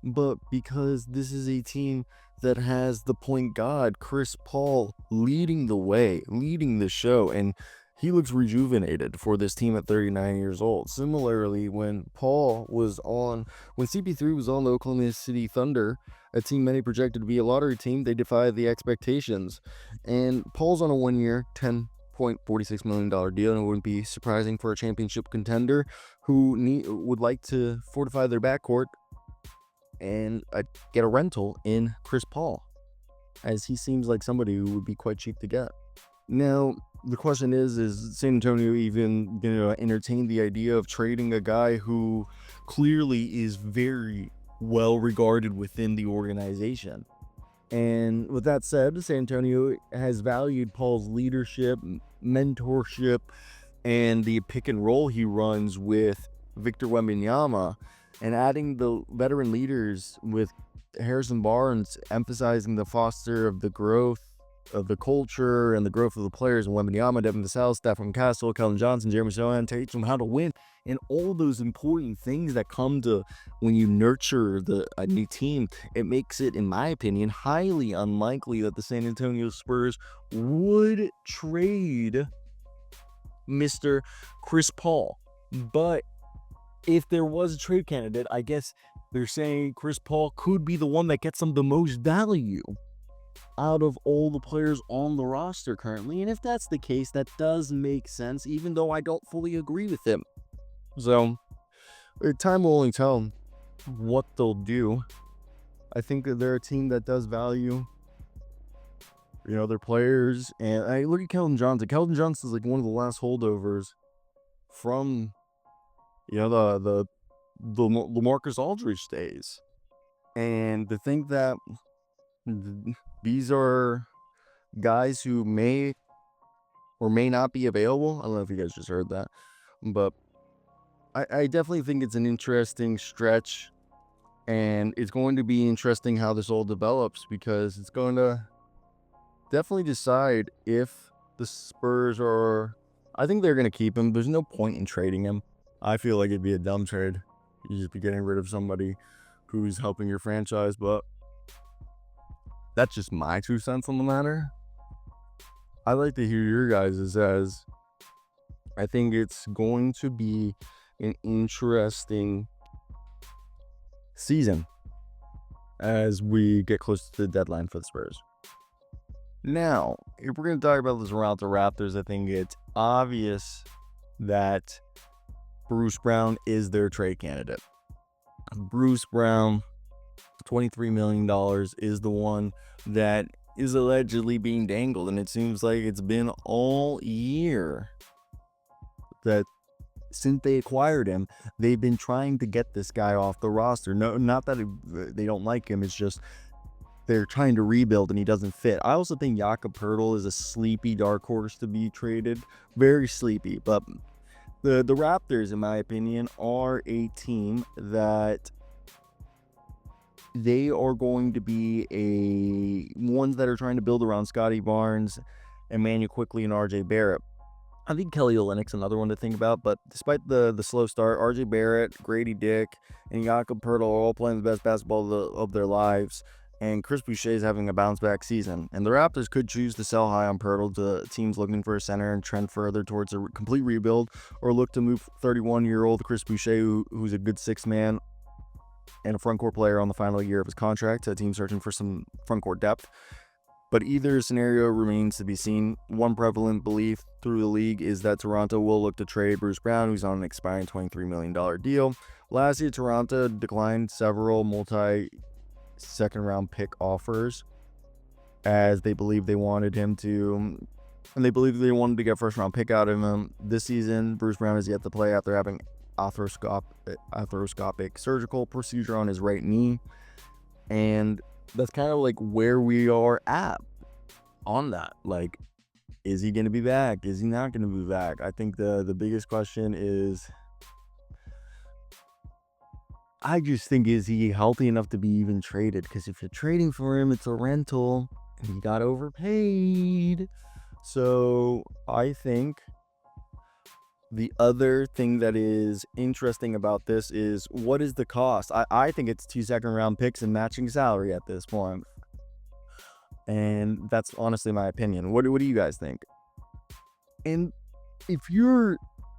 A: but because this is a team that has the point guard, Chris Paul, leading the way, leading the show, and he looks rejuvenated for this team at 39 years old. Similarly, when CP3 was on the Oklahoma City Thunder, a team many projected to be a lottery team, they defied the expectations. And Paul's on a 1-year, $10.46 million deal, and it wouldn't be surprising for a championship contender who would like to fortify their backcourt and get a rental in Chris Paul, as he seems like somebody who would be quite cheap to get. Now, the question is San Antonio even going to entertain the idea of trading a guy who clearly is very well regarded within the organization? And with that said, San Antonio has valued Paul's leadership, mentorship, and the pick and roll he runs with Victor Wembanyama, and adding the veteran leaders with Harrison Barnes, emphasizing the foster of the growth of the culture and the growth of the players, and Wembanyama, Devin Vassell, Stephen Castle, Keldon Johnson, Jeremy Sohan, Tatum, how to win, and all those important things that come to when you nurture a new team. It makes it, in my opinion, highly unlikely that the San Antonio Spurs would trade Mr. Chris Paul. But if there was a trade candidate, I guess they're saying Chris Paul could be the one that gets them the most value out of all the players on the roster currently. And if that's the case, that does make sense, even though I don't fully agree with him. So time will only tell what they'll do. I think that they're a team that does value, their players. And I look at Keldon Johnson. Keldon Johnson is like one of the last holdovers from the LaMarcus Aldridge days. And to think that these are guys who may or may not be available. I don't know if you guys just heard that, but I definitely think it's an interesting stretch, and it's going to be interesting how this all develops, because it's going to definitely decide if the Spurs I think they're going to keep him. There's no point in trading him. I feel like it'd be a dumb trade. You just be getting rid of somebody who's helping your franchise, but that's just my 2 cents on the matter. I'd like to hear your guys' as I think it's going to be an interesting season as we get close to the deadline for the Spurs. Now, if we're going to talk about the Toronto Raptors, I think it's obvious that Bruce Brown is their trade candidate. Bruce Brown, $23 million, is the one that is allegedly being dangled, and it seems like it's been all year that since they acquired him, they've been trying to get this guy off the roster. No, not that they don't like him, it's just they're trying to rebuild and he doesn't fit. I also think Jakob Poeltl is a sleepy dark horse to be traded. Very sleepy, but the Raptors, in my opinion, are a team that they are going to be ones that are trying to build around Scotty Barnes, Emmanuel Quickley, and RJ Barrett. I think Kelly Olynyk's another one to think about, but despite the slow start, RJ Barrett, Grady Dick, and Jakob Poeltl are all playing the best basketball of their lives. and Chris Boucher is having a bounce-back season. And the Raptors could choose to sell high on Pirtle to teams looking for a center and trend further towards a complete rebuild, or look to move 31-year-old Chris Boucher, who's a good sixth man and a front-court player on the final year of his contract, to a team searching for some front-court depth. But either scenario remains to be seen. One prevalent belief through the league is that Toronto will look to trade Bruce Brown, who's on an expiring $23 million deal. Last year, Toronto declined several multi-second-round pick offers as they believed they wanted him to, and they believed they wanted to get first-round pick out of him. This season, Bruce Brown is yet to play after having arthroscopic surgical procedure on his right knee, and that's kind of like where we are at on that. Like, is he going to be back? Is he not going to be back? I think the biggest question is, I just think, is he healthy enough to be even traded? Because if you're trading for him, it's a rental and he got overpaid. So I think the other thing that is interesting about this is, what is the cost? I think it's 2 second-round picks and matching salary at this point. And that's honestly my opinion. What do you guys think? And if you're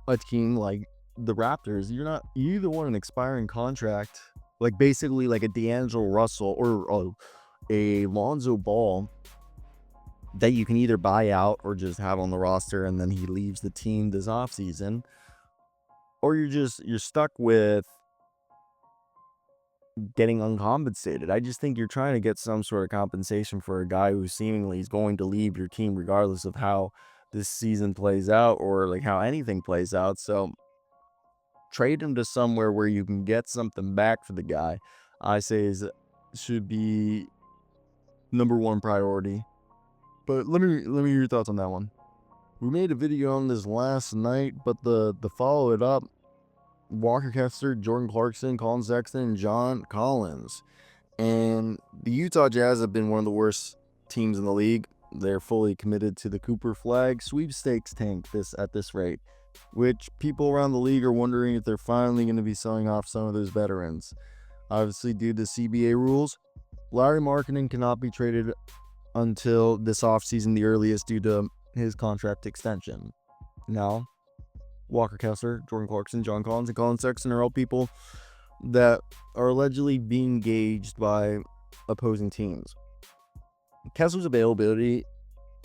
A: a team like the Raptors, you either want an expiring contract, like basically like a D'Angelo Russell or a Lonzo Ball, that you can either buy out or just have on the roster and then he leaves the team this offseason, or you're stuck with getting uncompensated. I just think you're trying to get some sort of compensation for a guy who seemingly is going to leave your team regardless of how this season plays out or like how anything plays out. So trade him to somewhere where you can get something back for the guy, I say should be number one priority. But let me hear your thoughts on that one. We made a video on this last night, but the follow it up, Walker Kessler, Jordan Clarkson, Colin Sexton, and John Collins. And the Utah Jazz have been one of the worst teams in the league. They're fully committed to the Cooper flag sweepstakes tank at this rate, which people around the league are wondering if they're finally going to be selling off some of those veterans. Obviously, due to CBA rules, Larry Markkinen cannot be traded until this offseason, the earliest, due to his contract extension. Now, Walker Kessler, Jordan Clarkson, John Collins, and Colin Sexton are all people that are allegedly being gauged by opposing teams. Kessler's availability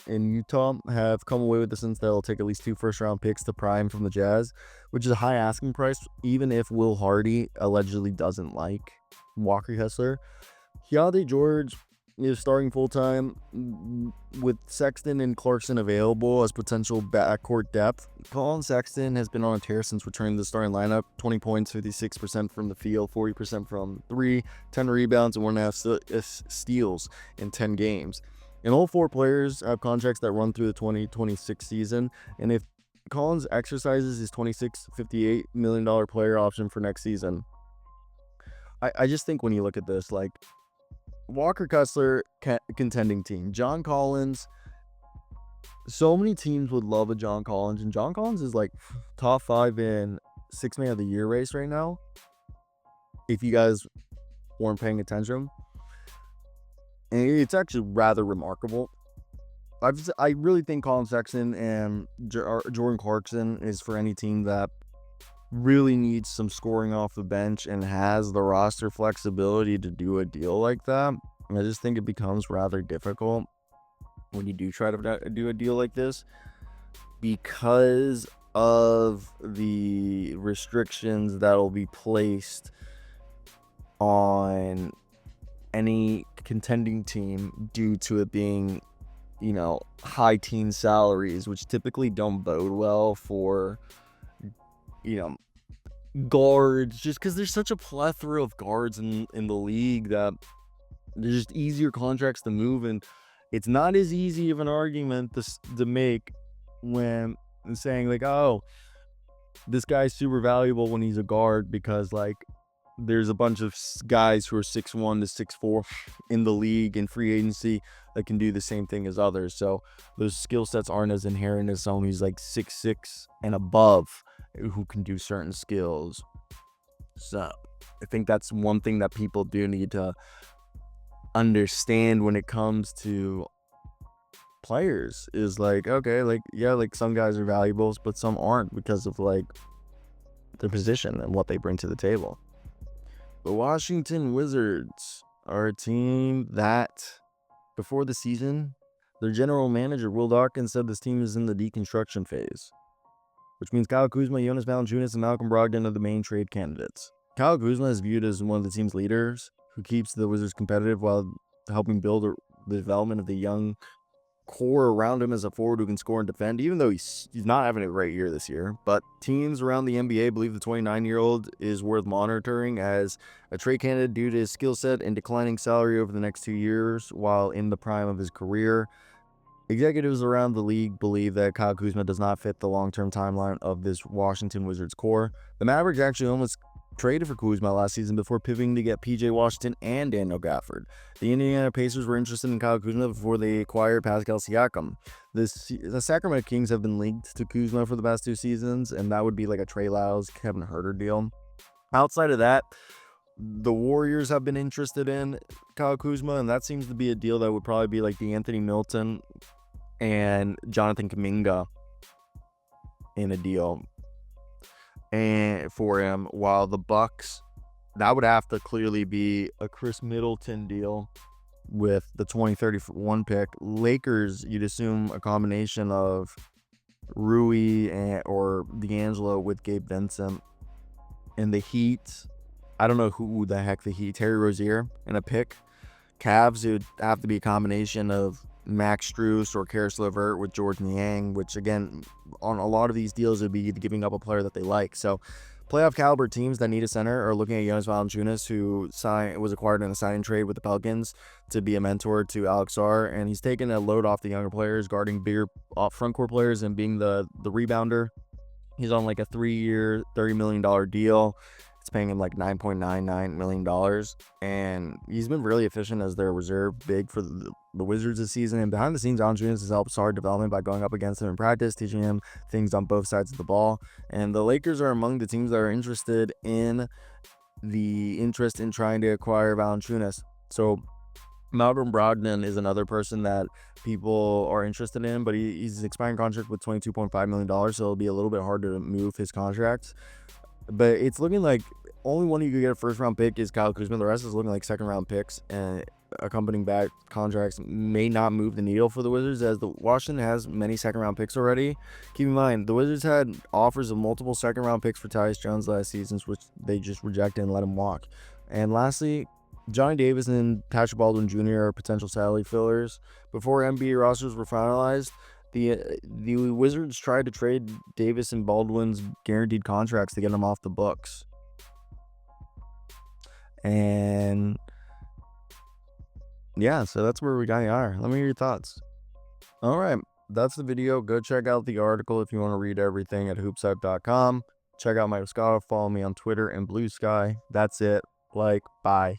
A: in Utah have come away with the sense that they'll take at least 2 first-round picks to prime from the Jazz, which is a high asking price, even if Will Hardy allegedly doesn't like Walker Kessler. Keontae George is starting full-time with Sexton and Clarkson available as potential backcourt depth. Colin Sexton has been on a tear since returning to the starting lineup. 20 points, 56% from the field, 40% from 3, 10 rebounds, and 1.5 steals in 10 games. And all 4 players have contracts that run through the 2026 season. And if Collins exercises his $56.58 million player option for next season, I just think when you look at this, like, Walker Kessler, contending team. John Collins, so many teams would love a John Collins, and John Collins is like top 5 in 6 Man of the Year race right now, if you guys weren't paying attention. And it's actually rather remarkable. I really think Colin Sexton and Jordan Clarkson is for any team that really needs some scoring off the bench and has the roster flexibility to do a deal like that. I just think it becomes rather difficult when you do try to do a deal like this because of the restrictions that will be placed on any contending team due to it being, high teen salaries, which typically don't bode well for, guards, just because there's such a plethora of guards in the league that there's just easier contracts to move, and it's not as easy of an argument to make when saying like, oh, this guy's super valuable when he's a guard, because like there's a bunch of guys who are 6'1" to 6'4" in the league in free agency that can do the same thing as others. So those skill sets aren't as inherent as someone who's like 6'6" and above who can do certain skills. So I think that's one thing that people do need to understand when it comes to players is like, okay, like, yeah, like some guys are valuables, but some aren't because of like their position and what they bring to the table. The Washington Wizards are a team that before the season, their general manager Will Dawkins said this team is in the deconstruction phase, which means Kyle Kuzma, Jonas Valanciunas, and Malcolm Brogdon are the main trade candidates. Kyle Kuzma is viewed as one of the team's leaders who keeps the Wizards competitive while helping build the development of the young core around him as a forward who can score and defend, even though he's not having a great year this year. But teams around the NBA believe the 29-year-old is worth monitoring as a trade candidate due to his skill set and declining salary over the next 2 years while in the prime of his career. Executives around the league believe that Kyle Kuzma does not fit the long-term timeline of this Washington Wizards core. The Mavericks actually almost traded for Kuzma last season before pivoting to get PJ Washington and Daniel Gafford. The Indiana Pacers were interested in Kyle Kuzma before they acquired Pascal Siakam. The Sacramento Kings have been linked to Kuzma for the past 2 seasons, and that would be like a Trey Lyles, Kevin Huerter deal. Outside of that, the Warriors have been interested in Kyle Kuzma, and that seems to be a deal that would probably be like the Anthony Milton and Jonathan Kuminga in a deal and for him, while the Bucks, that would have to clearly be a Chris Middleton deal with the 2031 pick. Lakers, you'd assume a combination of Rui or D'Angelo with Gabe Vincent. And the Heat, I don't know who the heck the Heat, Terry Rozier in a pick. Cavs, it would have to be a combination of Max Strus or Karis LeVert with George Niang, which again, on a lot of these deals, would be giving up a player that they like. So playoff caliber teams that need a center are looking at Jonas Valanciunas, who was acquired in a signing trade with the Pelicans to be a mentor to Alex Sarr, and he's taken a load off the younger players, guarding bigger front court players and being the rebounder. He's on like a 3-year, $30 million deal. It's paying him like $9.99 million, and he's been really efficient as their reserve big for the Wizards this season. And behind the scenes, Valanciunas has helped Sarr development by going up against him in practice, teaching him things on both sides of the ball. And the Lakers are among the teams that are interested in trying to acquire Valanciunas. So Malcolm Brogdon is another person that people are interested in, but he's an expiring contract with $22.5 million, so it'll be a little bit hard to move his contract. But it's looking like only one you could get a first-round pick is Kyle Kuzma. The rest is looking like second-round picks, and accompanying back contracts may not move the needle for the Wizards, as the Washington has many second-round picks already. Keep in mind, the Wizards had offers of multiple second-round picks for Tyus Jones last season, which they just rejected and let him walk. And lastly, Johnny Davis and Patrick Baldwin Jr. are potential salary fillers. Before NBA rosters were finalized, the Wizards tried to trade Davis and Baldwin's guaranteed contracts to get them off the books. And yeah, so that's where we are. Let me hear your thoughts. All right, that's the video. Go check out the article if you want to read everything at HoopsHype.com. Check out Michael Scotto. Follow me on Twitter and Blue Sky. That's it. Bye.